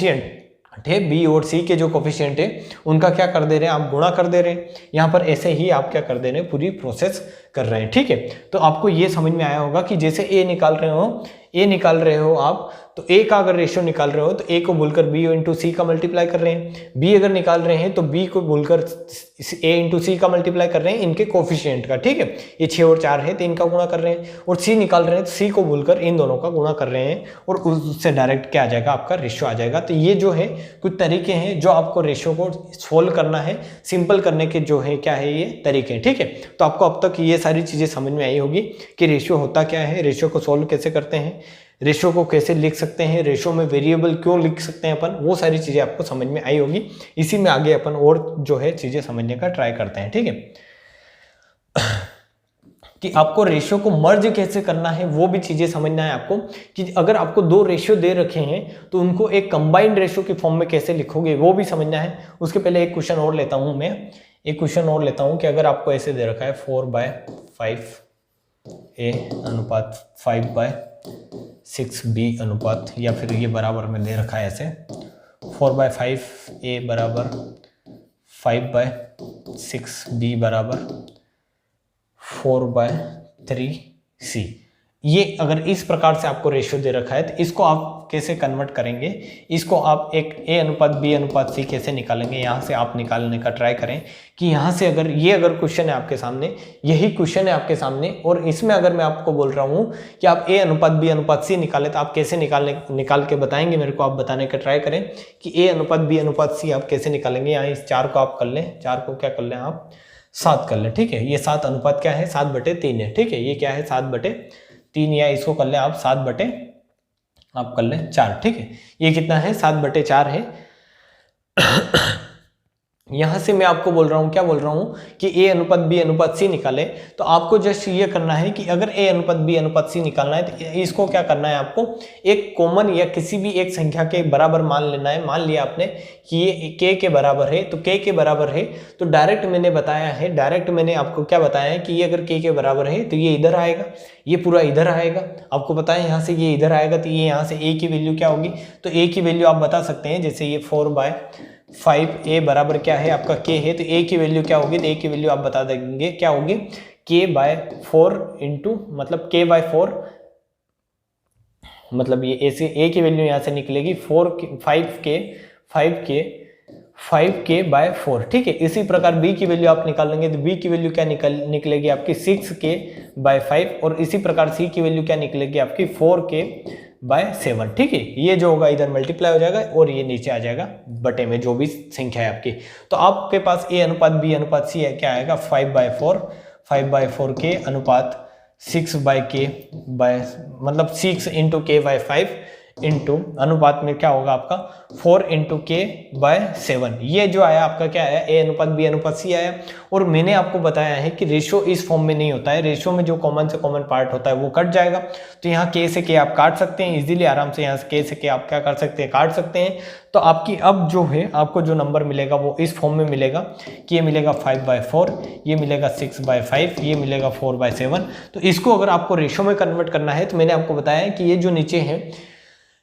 है बी और सी के जो कोफिशिएंट है उनका क्या कर दे रहे हैं आप गुणा कर दे रहे हैं। यहाँ पर ऐसे ही आप क्या कर दे रहे हैं पूरी प्रोसेस कर रहे हैं। ठीक है, तो आपको ये समझ में आया होगा कि जैसे ए निकाल रहे हो आप, तो ए का अगर रेशियो निकाल रहे हो तो ए को भूलकर बी इंटू सी का मल्टीप्लाई कर रहे हैं, बी अगर निकाल रहे हैं तो बी को भूलकर ए इंटू सी का मल्टीप्लाई कर रहे हैं इनके कोफिशिएंट का। ठीक है, ये 6 और 4 है तो इनका गुणा कर रहे हैं, और सी निकाल रहे हैं तो सी को भूलकर इन दोनों का गुणा कर रहे हैं और उससे डायरेक्ट क्या आ जाएगा आपका रेशियो आ जाएगा। तो ये जो है कुछ तरीके हैं जो आपको रेशियो को सोल्व करना है, सिंपल करने के जो है क्या है ये तरीके। ठीक है, तो आपको अब तक ये सारी चीजें समझ में आई होगी कि रेशियो होता क्या है, रेशियो को सोल्व कैसे करते हैं, रेशियो को कैसे लिख सकते हैं, रेशियो में वेरिएबल क्यों लिख सकते हैं अपन, वो सारी चीजें आपको समझ में आई होगी। इसी में आगे अपन और जो है चीजें समझने का ट्राई करते हैं। ठीक है, कि आपको रेशियो को मर्ज कैसे करना है वो भी चीजें समझना है आपको, कि अगर आपको 2 रेशियो दे रखे हैं तो उनको एक कंबाइंड रेशियो के फॉर्म में कैसे लिखोगे वो भी समझना है। उसके पहले एक क्वेश्चन और लेता हूं मैं, एक क्वेश्चन और लेता हूं कि अगर आपको ऐसे दे रखा है 4/5 a अनुपात 5/6b अनुपात, या फिर ये बराबर में दे रखा है ऐसे 4/5 a बराबर 5/6b बराबर 4/3c। ये अगर इस प्रकार से आपको रेशियो दे रखा है तो इसको आप कैसे कन्वर्ट करेंगे, इसको आप एक a अनुपात b अनुपात c कैसे निकालेंगे, यहाँ से आप निकालने का ट्राई करें कि यहाँ से अगर क्वेश्चन है आपके सामने, यही क्वेश्चन है आपके सामने, और इसमें अगर मैं आपको बोल रहा हूँ कि आप a अनुपात b अनुपात c निकाले तो आप कैसे निकाल के बताएंगे मेरे को, आप बताने का ट्राई करें कि a अनुपात b अनुपात c आप कैसे निकालेंगे। यहाँ इस 4 को आप कर लें, 4 को क्या कर लें आप 7 कर लें। ठीक है, ये 7 अनुपात क्या है 7/3 है। ठीक है, ये क्या है 7/3, या इसको कर लें आप 7/4। ठीक है, ये कितना है 7/4 है। यहां से मैं आपको बोल रहा हूं, क्या बोल रहा हूं कि a अनुपात b अनुपात c निकाले, तो आपको जस्ट ये करना है कि अगर a अनुपात b अनुपात c निकालना है तो इसको क्या करना है आपको एक कॉमन या किसी भी एक संख्या के बराबर मान लेना है। मान लिया आपने कि ये k के बराबर है, तो k के बराबर है तो डायरेक्ट मैंने आपको क्या बताया है कि ये अगर k के बराबर है तो ये इधर आएगा, ये पूरा इधर आएगा। आपको पता है यहाँ से ये इधर आएगा तो ये यहाँ से a की वैल्यू क्या होगी, तो a की वैल्यू आप बता सकते हैं, जैसे ये 4/5 a बराबर क्या है आपका k है, तो a की वैल्यू क्या होगी, तो a की वैल्यू आप बता देंगे क्या होगी k/4 इंटू मतलब k/4, मतलब ये ऐसे a की वैल्यू यहाँ से निकलेगी 5k 5k/4, ठीक है। इसी प्रकार b की वैल्यू आप निकालेंगे तो b की वैल्यू क्या निकलेगी आपकी 6k/5, और इसी प्रकार c की वैल्यू क्या निकलेगी आपकी 4k/7, ठीक है। ये जो होगा इधर मल्टीप्लाई हो जाएगा और ये नीचे आ जाएगा बटे में जो भी संख्या है आपकी। तो आपके पास a अनुपात b अनुपात c है, क्या आएगा 5/4 के अनुपात 6/k मतलब 6 × k/5 इंटू अनुपात में क्या होगा आपका 4 × k/7। ये जो आया आपका क्या आया a अनुपात b अनुपात c आया। और मैंने आपको बताया है कि रेशियो इस फॉर्म में नहीं होता है, रेशियो में जो कॉमन से कॉमन पार्ट होता है वो कट जाएगा। तो यहाँ k से k आप काट सकते हैं इजीली, आराम से यहाँ से k से k आप क्या कर सकते हैं, काट सकते हैं। तो आपकी अब जो है आपको जो नंबर मिलेगा वो इस फॉर्म में मिलेगा कि ये मिलेगा 5/4, ये मिलेगा 6/5, ये मिलेगा 4/7। तो इसको अगर आपको रेशियो में कन्वर्ट करना है तो मैंने आपको बताया है कि ये जो नीचे है,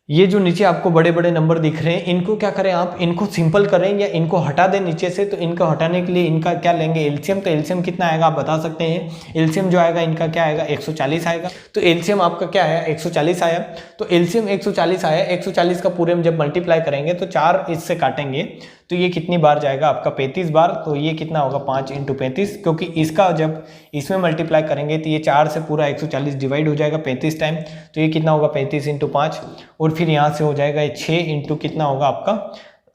ये जो नीचे आपको बड़े बड़े नंबर दिख रहे हैं, इनको क्या करें आप, इनको सिंपल करें या इनको हटा दें नीचे से। तो इनको हटाने के लिए इनका क्या लेंगे एलसीएम। तो एलसीएम कितना आएगा आप बता सकते हैं। एलसीएम जो आएगा इनका क्या आएगा 140 आएगा। तो एलसीएम आपका क्या आया 140 आया। तो एलसीएम 140 आया, 140 का पूरे में जब मल्टीप्लाई करेंगे तो 4 इससे काटेंगे तो ये कितनी बार जाएगा आपका 35 बार। तो ये कितना होगा 5 × 35, क्योंकि इसका जब इसमें मल्टीप्लाई करेंगे तो ये 4 से पूरा 140 डिवाइड हो जाएगा 35 टाइम। तो ये कितना होगा 35 × 5, और फिर यहाँ से हो जाएगा ये 6 इंटू कितना होगा आपका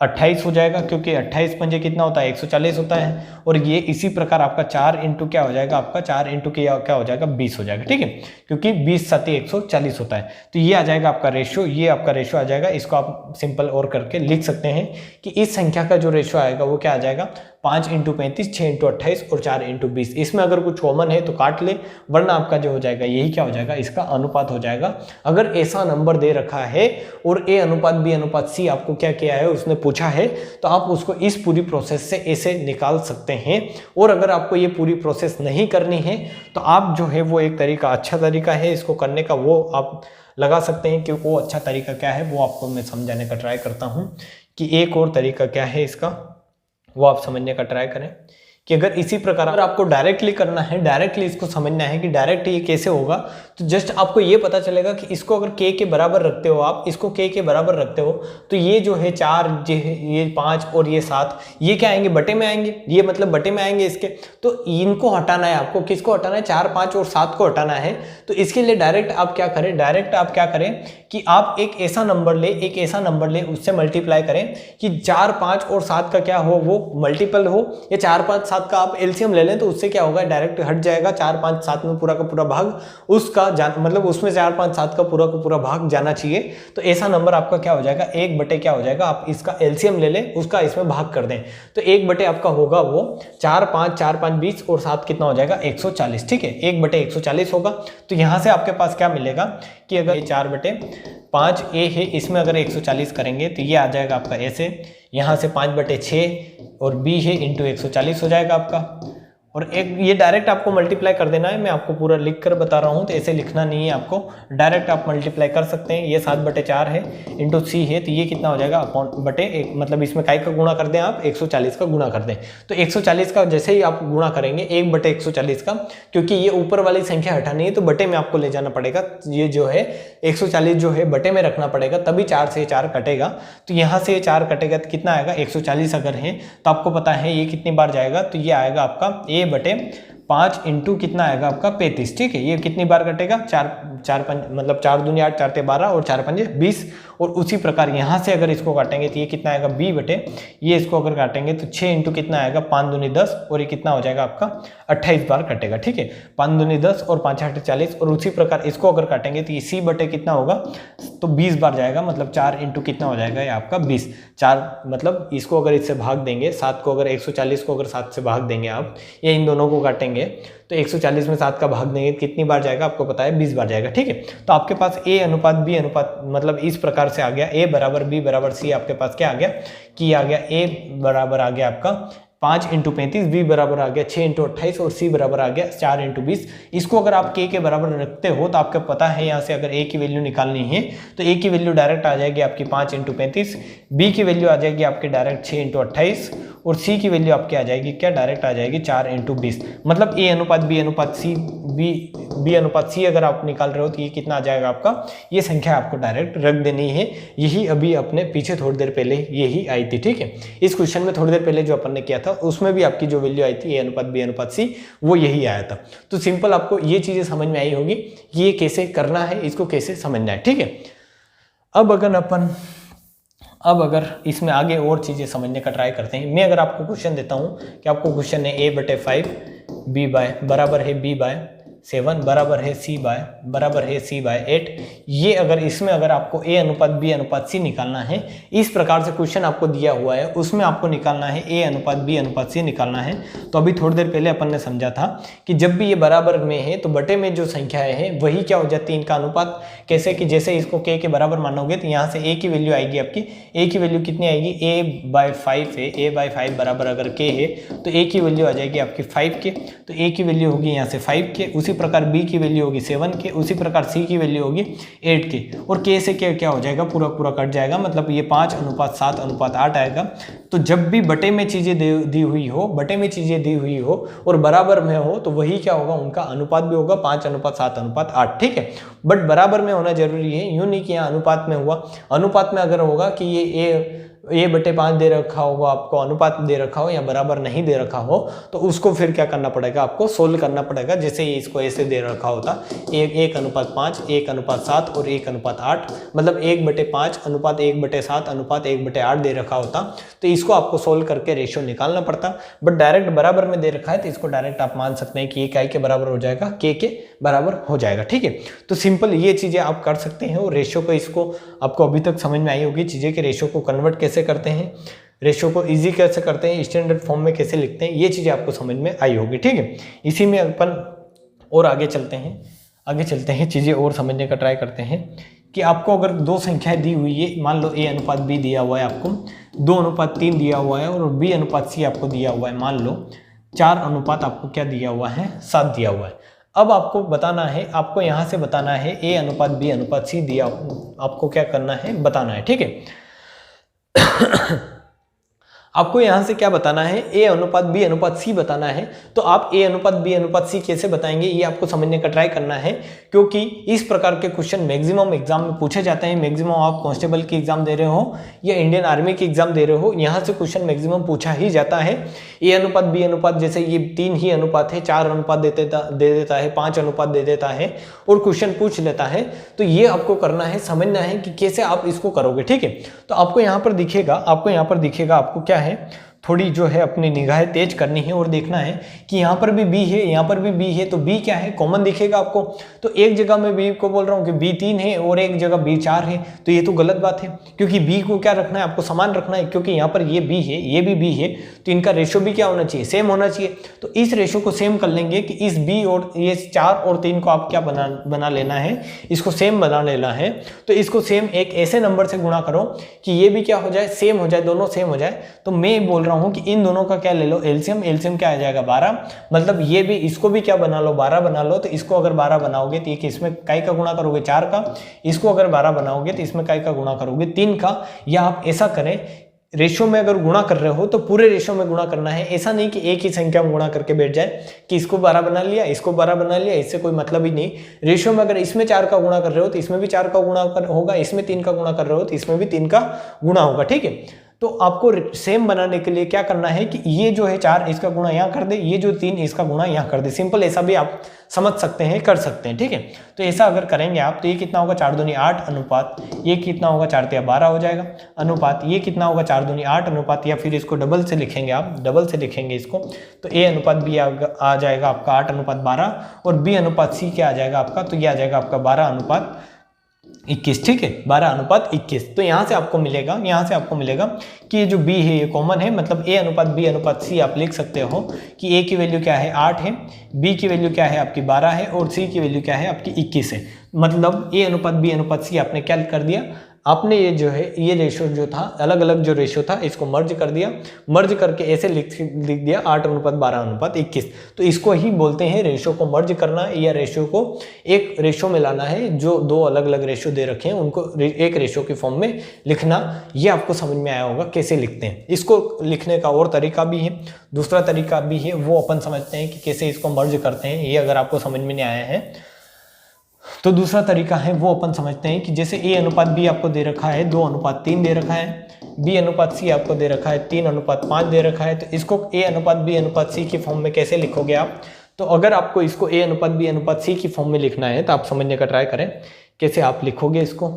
28 हो जाएगा, क्योंकि 28 पंजे कितना होता है 140 होता है। और ये इसी प्रकार आपका 4 इंटू क्या हो जाएगा आपका 4 इंटू क्या हो जाएगा 20 हो जाएगा, ठीक है, क्योंकि 20 7 140 होता है। तो ये आ जाएगा आपका रेशियो, ये आपका रेशियो आ जाएगा। इसको आप सिंपल और करके लिख सकते हैं कि इस संख्या का जो रेशियो आएगा वो क्या आ जाएगा 5 × 35, 6 × 28 और 4 × 20। इसमें अगर कुछ कॉमन है तो काट ले, वरना आपका जो हो जाएगा यही क्या हो जाएगा इसका अनुपात हो जाएगा। अगर ऐसा नंबर दे रखा है और a अनुपात b अनुपात c आपको क्या किया है उसने पूछा है, तो आप उसको इस पूरी प्रोसेस से ऐसे निकाल सकते हैं। और अगर आपको ये पूरी प्रोसेस नहीं करनी है तो आप जो है वो एक तरीका अच्छा तरीका है इसको करने का, वो आप लगा सकते हैं कि वो अच्छा तरीका क्या है वो आपको मैं समझाने का ट्राई करता हूँ। कि एक और तरीका क्या है इसका वो आप समझने का ट्राई करें कि अगर इसी प्रकार अगर आपको डायरेक्टली करना है, डायरेक्टली इसको समझना है कि डायरेक्ट ये कैसे होगा, तो जस्ट आपको ये पता चलेगा कि इसको अगर k के बराबर रखते हो आप, इसको k के बराबर रखते हो तो ये जो है 4, ये 5 और ये 7 ये क्या आएंगे बटे में आएंगे, ये मतलब बटे में आएंगे इसके। तो इनको हटाना है आपको, किसको हटाना है 4 5 और 7 को हटाना है। तो इसके लिए डायरेक्ट आप क्या करें, डायरेक्ट आप क्या करें कि आप एक ऐसा नंबर ले उससे मल्टीप्लाई करें कि 4 5 और 7 का क्या हो वो मल्टीपल हो, या 4 5 7 का आप एलसीएम ले लें तो उससे क्या होगा डायरेक्ट हट जाएगा। 4 5 7 में पूरा का पूरा भाग उसका मतलब उसमें 4 5 7 का पूरा भाग जाना चाहिए। तो ऐसा नंबर आपका क्या हो जाएगा 1 बटे क्या हो जाएगा, आप इसका एलसीएम ले लें उसका इसमें भाग कर दें। तो 1 बटे आपका होगा वो 4 5 20 और 7 कितना हो जाएगा 140, ठीक है 1 बटे 140 होगा। तो यहाँ से आपके पास क्या मिलेगा कि अगर ये 4 बटे 5 ए है इसमें अगर 140 करेंगे तो ये आ जाएगा आपका ऐसे, यहाँ से 5 बटे 6 और बी है इंटू 140 हो जाएगा आपका। और एक ये डायरेक्ट आपको मल्टीप्लाई कर देना है, मैं आपको पूरा लिख कर बता रहा हूँ तो ऐसे लिखना नहीं है आपको, डायरेक्ट आप मल्टीप्लाई कर सकते हैं। ये 7 बटे 4 है इंटू सी है तो ये कितना हो जाएगा अपॉन बटे एक, मतलब इसमें काय का गुणा कर दें आप 140 का गुणा कर दें। तो 140 का जैसे ही आप गुणा करेंगे 1 बटे 140 का, क्योंकि ये ऊपर वाली संख्या हटानी है तो बटे में आपको ले जाना पड़ेगा। ये जो है 140 जो है बटे में रखना पड़ेगा, तभी 4 से 4 कटेगा। तो यहाँ से 4 कटेगा तो कितना आएगा 140 अगर है तो आपको पता है ये कितनी बार जाएगा, तो ये आएगा आपका a बटे 5 इंटू कितना आएगा आपका 35, ठीक है। ये कितनी बार कटेगा 4 5 मतलब 4 दूनी 8 4 12 और 4 5 20। और उसी प्रकार यहाँ से अगर इसको काटेंगे तो ये कितना आएगा b बटे, ये इसको अगर काटेंगे तो 6 इंटू कितना आएगा 5 दूनी 10 और ये कितना हो जाएगा आपका 28 बार कटेगा, ठीक है 5 दूनी 10 और 5 8 40। और उसी प्रकार इसको अगर काटेंगे तो ये c बटे कितना होगा तो 20 बार जाएगा, मतलब 4 इंटू कितना हो जाएगा ये आपका 20। 4 मतलब इसको अगर इससे भाग देंगे 7 को, अगर 140 को अगर 7 से भाग देंगे आप या इन दोनों को काटेंगे तो 140 में 7 का भाग देंगे कितनी बार जाएगा आपको पता है 20 बार जाएगा, ठीक है। तो आपके पास a अनुपात b अनुपात मतलब इस प्रकार से आ गया, a बराबर b बराबर c आपके पास क्या आ गया कि आ गया a बराबर आ गया आपका 5 इंटू 35, b बराबर आ गया 6 इंटू 28 और c बराबर आ गया 4 इंटू 20। इसको अगर आप k के बराबर रखते हो तो आपको पता है यहाँ से अगर a की वैल्यू निकालनी है तो a की वैल्यू डायरेक्ट आ जाएगी आपकी 5 इंटू 35, b की वैल्यू आ जाएगी आपकी डायरेक्ट 6 इंटू 28 और सी की वैल्यू आपकी आ जाएगी क्या, डायरेक्ट आ जाएगी 4/20। मतलब ए अनुपात बी अनुपात सी, बी अनुपात सी अगर आप निकाल रहे हो तो ये कितना आ जाएगा आपका, ये संख्या आपको डायरेक्ट रख देनी है। यही अभी अपने पीछे थोड़ी देर पहले यही आई थी, ठीक है। इस क्वेश्चन में थोड़ी देर पहले जो अपन ने किया था उसमें भी आपकी जो वैल्यू आई थी ए अनुपात बी अनुपात सी, वो यही आया था। तो सिंपल आपको ये चीजें समझ में आई होगी, ये कैसे करना है, इसको कैसे समझना है, ठीक है। अब अगर इसमें आगे और चीजें समझने का ट्राई करते हैं, मैं अगर आपको क्वेश्चन देता हूं कि आपको क्वेश्चन है a/5 b बराबर है b/7 बराबर है c/8, ये अगर इसमें अगर आपको a अनुपात b अनुपात c निकालना है, इस प्रकार से क्वेश्चन आपको दिया हुआ है, उसमें आपको निकालना है a अनुपात b अनुपात c निकालना है। तो अभी थोड़ी देर पहले अपन ने समझा था कि जब भी ये बराबर में है तो बटे में जो संख्या है वही क्या हो जाती है, इनका अनुपात। कैसे कि जैसे इसको k के बराबर मानोगे तो यहाँ से a की वैल्यू आएगी आपकी, a की वैल्यू कितनी आएगी, a/5 है, a/5 बराबर अगर k है तो a की वैल्यू आ जाएगी आपकी 5 के, तो a की वैल्यू होगी यहाँ से 5 के, उसी प्रकार b की वैल्यू होगी 7 के, उसी प्रकार c की वैल्यू होगी 8 के, और k से क्या हो जाएगा, पूरा पूरा कट जाएगा, मतलब ये 5:7:8 आएगा। तो जब भी बटे में चीजें दी हुई हो और बराबर में हो तो वही क्या होगा, उनका अनुपात भी होगा 5:7:8, ठीक है। बट बराबर में होना जरूरी है, यूं नहीं कि यहाँ अनुपात में हुआ। अनुपात में अगर होगा कि ये a/5 दे रखा होगा आपको, अनुपात दे रखा हो या बराबर नहीं दे रखा हो, तो उसको फिर क्या करना पड़ेगा, आपको सोल्व करना पड़ेगा। जैसे इसको ऐसे दे रखा होता 1:5, 1:7 और 1:8, मतलब 1/5 अनुपात 1/7 अनुपात 1/8 दे रखा होता, तो इसको आपको सोल्व करके रेशियो निकालना पड़ता। बट डायरेक्ट बराबर में दे रखा है तो इसको डायरेक्ट आप मान सकते हैं कि ये काय के बराबर हो जाएगा, k के बराबर हो जाएगा, ठीक है। तो सिंपल ये चीजें आप कर सकते हैं। और रेशियो को, इसको आपको अभी तक समझ में आई होगी चीजें कि रेशियो को कन्वर्ट कैसे करते हैं, रेशियो को इजी कैसे करते हैं, स्टैंडर्ड फॉर्म में कैसे लिखते हैं, ये चीजें आपको समझ में आई होगी, ठीक है। इसी में अपन और आगे चलते हैं, चीजें और समझने का ट्राई करते हैं कि आपको अगर दो संख्याएं दी हुई है, मान लो a अनुपात b दिया हुआ है आपको, 2:3 दिया हुआ है, और b अनुपात c आपको दिया हुआ है, मान लो 4 अनुपात आपको क्या दिया हुआ है, 7 दिया हुआ है। अब आपको बताना है, आपको यहां से बताना है a अनुपात b अनुपात c दिया, आपको क्या करना है, बताना है, ठीक है। आपको यहां से क्या बताना है, a अनुपात b अनुपात c बताना है। तो आप a अनुपात b अनुपात c कैसे बताएंगे, ये आपको समझने का ट्राई करना है, क्योंकि इस प्रकार के क्वेश्चन मैक्सिमम एग्जाम में पूछे जाते हैं। मैक्सिमम आप कांस्टेबल की एग्जाम दे रहे हो या इंडियन आर्मी की एग्जाम दे रहे हो, यहाँ से क्वेश्चन मैक्सिमम पूछा ही जाता है। a अनुपात b अनुपात, जैसे ये 3 ही अनुपात है, 4 अनुपात दे देता है, 5 अनुपात दे देता है और क्वेश्चन पूछ लेता है। तो ये आपको करना है, समझना है कि कैसे आप इसको करोगे, ठीक है। तो आपको यहाँ पर दिखेगा, आपको क्या है, थोड़ी जो है अपनी निगाहें तेज करनी है और देखना है कि यहाँ पर भी b है, यहाँ पर भी b है, तो b क्या है, कॉमन दिखेगा आपको। तो एक जगह मैं b को बोल रहा हूँ कि b 3 है और एक जगह b 4 है, तो ये तो गलत बात है, क्योंकि b को क्या रखना है, आपको समान रखना है, क्योंकि यहाँ पर ये b है, ये भी b है, तो इनका रेशियो भी क्या होना चाहिए, सेम होना चाहिए। तो इस रेशियो को सेम कर लेंगे कि इस b और ये 4 और 3 को आप क्या बना लेना है, इसको सेम बना लेना है। तो इसको सेम एक ऐसे नंबर से गुणा करो कि ये भी क्या हो जाए, सेम हो जाए, दोनों सेम हो जाए। तो मैं बोल रहा हूं कि इन दोनों का क्या ले लो, एलसीएम क्या आ जाएगा, 12। मतलब ये भी, इसको भी क्या बना लो, 12 बना लो। तो इसको अगर 12 बनाओगे तो इसमें काय का गुणा करोगे, 4 का। इसको अगर 12 बनाओगे तो इसमें काय का गुणा करोगे, 3 का। या आप ऐसा करें, रेशियो में अगर गुणा कर रहे हो तो पूरे रेशियो में गुणा करना है, ऐसा नहीं कि एक ही संख्या में गुणा करके बैठ जाए कि इसको 12 बना लिया, इसको 12 बना लिया, इससे कोई मतलब ही नहीं। रेशियो में अगर इसमें 4 का गुणा कर रहे हो तो इसमें भी 4 का गुणा होगा, इसमें 3 का गुणा कर रहे हो तो इसमें भी 3 का गुणा होगा, ठीक है। तो आपको सेम बनाने के लिए क्या करना है कि ये जो है 4 इसका गुणा यहाँ कर दे, ये जो 3 इसका गुणा यहाँ कर दे। सिंपल, ऐसा भी आप समझ सकते हैं, कर सकते हैं, ठीक है। तो ऐसा अगर करेंगे आप तो ये कितना होगा, 4 दूनी 8 अनुपात, ये कितना होगा, 4 तिया 12 हो जाएगा अनुपात, ये कितना होगा, 4 दूनी 8 अनुपात। या फिर इसको डबल से लिखेंगे, आप डबल से लिखेंगे इसको, तो a अनुपात b आ जाएगा आपका 8 अनुपात 12 और b अनुपात c क्या आ जाएगा आपका, तो ये आ जाएगा आपका 12 अनुपात 21, ठीक है, 12 अनुपात 21। तो यहाँ से आपको मिलेगा कि ये जो b है ये कॉमन है, मतलब a अनुपात b अनुपात c आप लिख सकते हो कि a की वैल्यू क्या है, 8 है, b की वैल्यू क्या है आपकी 12 है और c की वैल्यू क्या है आपकी 21 है। मतलब a अनुपात b अनुपात c आपने क्या कर दिया, आपने ये जो है ये रेशो जो था अलग अलग जो रेशो था इसको मर्ज कर दिया, मर्ज करके ऐसे लिख दिया 8:12:21। तो इसको ही बोलते हैं रेशो को मर्ज करना या रेशो को एक रेशो में लाना है। जो दो अलग अलग रेशो दे रखे हैं उनको एक रेशो की फॉर्म में लिखना। ये आपको समझ में आया होगा कैसे लिखते हैं। इसको लिखने का और तरीका भी है, दूसरा तरीका भी है, वो अपन समझते हैं कि कैसे इसको मर्ज करते हैं। ये अगर आपको समझ में नहीं आया है तो दूसरा तरीका है वो अपन समझते हैं कि जैसे A/B आपको दे रखा है 2:3 दे रखा है, B/C आपको दे रखा है 3:5 दे रखा है। तो इसको A/B/C की फॉर्म में कैसे लिखोगे आप? तो अगर आपको इसको A/B/C की फॉर्म में लिखना है तो आप समझने का ट्राई करें कैसे आप लिखोगे इसको,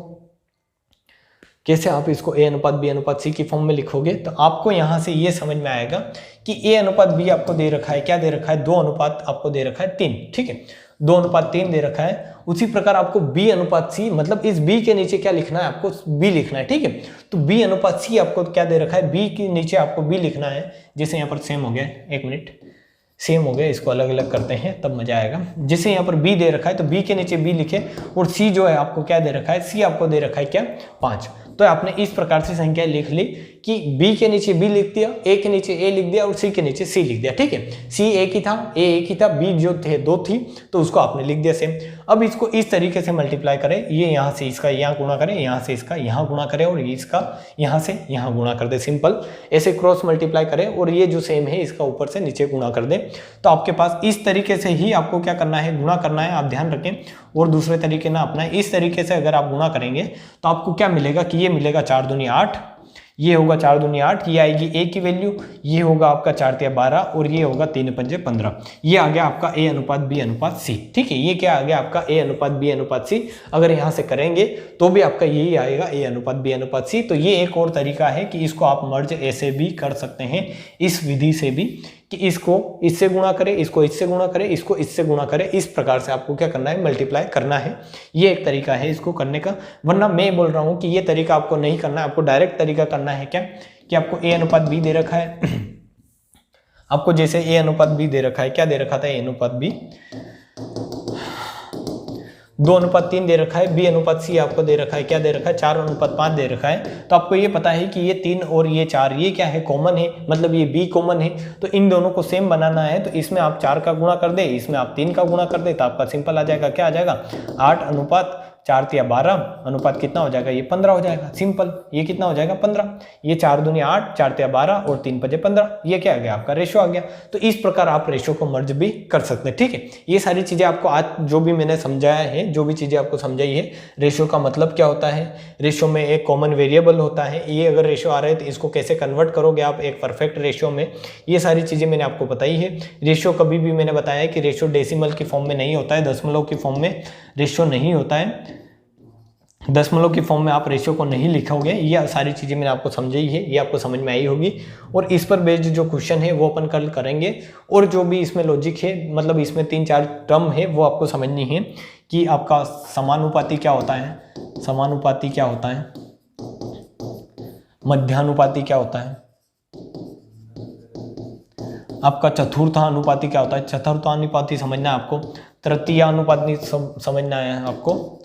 कैसे आप इसको A/B/C की फॉर्म में लिखोगे। तो आपको यहाँ से ये समझ में आएगा कि A/B आपको दे रखा है, क्या दे रखा है 2 अनुपात आपको दे रखा है 3, ठीक है 2:3 दे रखा है। उसी प्रकार आपको B/C मतलब इस B के नीचे क्या लिखना है, आपको B लिखना है, ठीक है। तो B/C आपको क्या दे रखा है, B के नीचे आपको B लिखना है। जैसे यहाँ पर सेम हो गया, एक मिनट, सेम हो गया, इसको अलग अलग करते हैं तब मजा आएगा। जैसे यहाँ पर B दे रखा है तो B के नीचे B लिखे और C जो है आपको क्या दे रखा है, C आपको दे रखा है क्या 5। तो आपने इस प्रकार से संख्या लिख ली कि B के नीचे B लिख दिया, A के नीचे A लिख दिया और C के नीचे C लिख दिया, ठीक है। C एक ही था, A एक ही था, B जो थे 2 थी तो उसको आपने लिख दिया सेम। अब इसको इस तरीके से मल्टीप्लाई करें, ये यहाँ से इसका यहाँ गुणा करें, यहाँ से इसका यहाँ गुणा करें और इसका यहाँ से यहाँ गुणा कर दे, सिंपल ऐसे क्रॉस मल्टीप्लाई करें और ये जो सेम है इसका ऊपर से नीचे गुणा कर दें। तो आपके पास इस तरीके से ही आपको क्या करना है, गुणा करना है, आप ध्यान रखें। और दूसरे तरीके ना अपना, इस तरीके से अगर आप गुणा करेंगे तो आपको क्या मिलेगा कि ये मिलेगा 4 दूनी 8, ये होगा 4 दूनी 8, ये आएगी A की वैल्यू, ये होगा आपका 4×12 और ये होगा 3×5 15। ये आ गया आपका A/B/C, ठीक है। ये क्या आ गया आपका A/B/C। अगर यहाँ से करेंगे तो भी आपका यही आएगा A/B/C। तो ये एक और तरीका है कि इसको आप मर्ज ऐसे भी कर सकते हैं, इस विधि से भी, कि इसको इससे गुणा करें, इसको इससे गुणा करें, इसको इससे गुणा करें। इस प्रकार से आपको क्या करना है, मल्टीप्लाई करना है। ये एक तरीका है इसको करने का। वरना मैं बोल रहा हूँ कि ये तरीका आपको नहीं करना है, आपको डायरेक्ट तरीका करना है क्या कि आपको A/B दे रखा है आपको जैसे A/B दे रखा है, क्या दे रखा था A/B 2:3 दे रखा है, B/C आपको दे रखा है, क्या दे रखा है 4:5 दे रखा है। तो आपको ये पता है कि ये 3 और ये 4 ये क्या है, कॉमन है, मतलब ये B कॉमन है। तो इन दोनों को सेम बनाना है तो इसमें आप 4 का गुणा कर दे, इसमें आप 3 का गुणा कर दे, तो आपका सिंपल आ जाएगा, क्या आ जाएगा 8:4 अनुपात कितना हो जाएगा, ये 15 हो जाएगा, सिंपल। ये कितना हो जाएगा 15, ये 4 दूनी 8, 4×12 और 3×5 15, ये क्या आ गया आपका रेशो आ गया। तो इस प्रकार आप रेशो को मर्ज भी कर सकते हैं, ठीक है। ये सारी चीजें आपको आज जो भी मैंने समझाया है, जो भी चीजें आपको समझाई है, रेशो का मतलब क्या होता है, रेशो में एक कॉमन वेरिएबल होता है, ये अगर रेशो आ रहा है तो इसको कैसे कन्वर्ट करोगे आप एक परफेक्ट रेशो में, ये सारी चीजें मैंने आपको बताई है। रेशो कभी भी मैंने बताया है कि रेशो डेसिमल की फॉर्म में नहीं होता है, दशमलव की फॉर्म में रेशो नहीं होता है, दशमलव की फॉर्म में आप रेशियो को नहीं लिखोगे। ये सारी चीज़ें मैंने आपको समझाई है, ये आपको समझ में आई होगी। और इस पर बेस्ड जो क्वेश्चन है वो अपन कल करेंगे। और जो भी इसमें लॉजिक है, मतलब इसमें 3-4 टर्म है वो आपको समझनी है कि आपका समानुपाती क्या होता है, समानुपाती क्या होता है, मध्यानुपाती क्या होता है, आपका चतुर्थानुपाती क्या होता है, चतुर्थानुपाती समझना है आपको, तृतीयानुपाती समझना है आपको।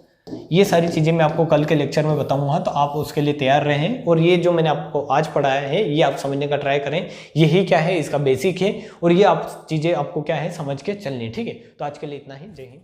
ये सारी चीज़ें मैं आपको कल के लेक्चर में बताऊंगा, तो आप उसके लिए तैयार रहें। और ये जो मैंने आपको आज पढ़ाया है ये आप समझने का ट्राई करें, यही क्या है इसका बेसिक है, और ये आप चीज़ें आपको क्या है समझ के चलनी है, ठीक है। तो आज के लिए इतना ही, जय हिंद।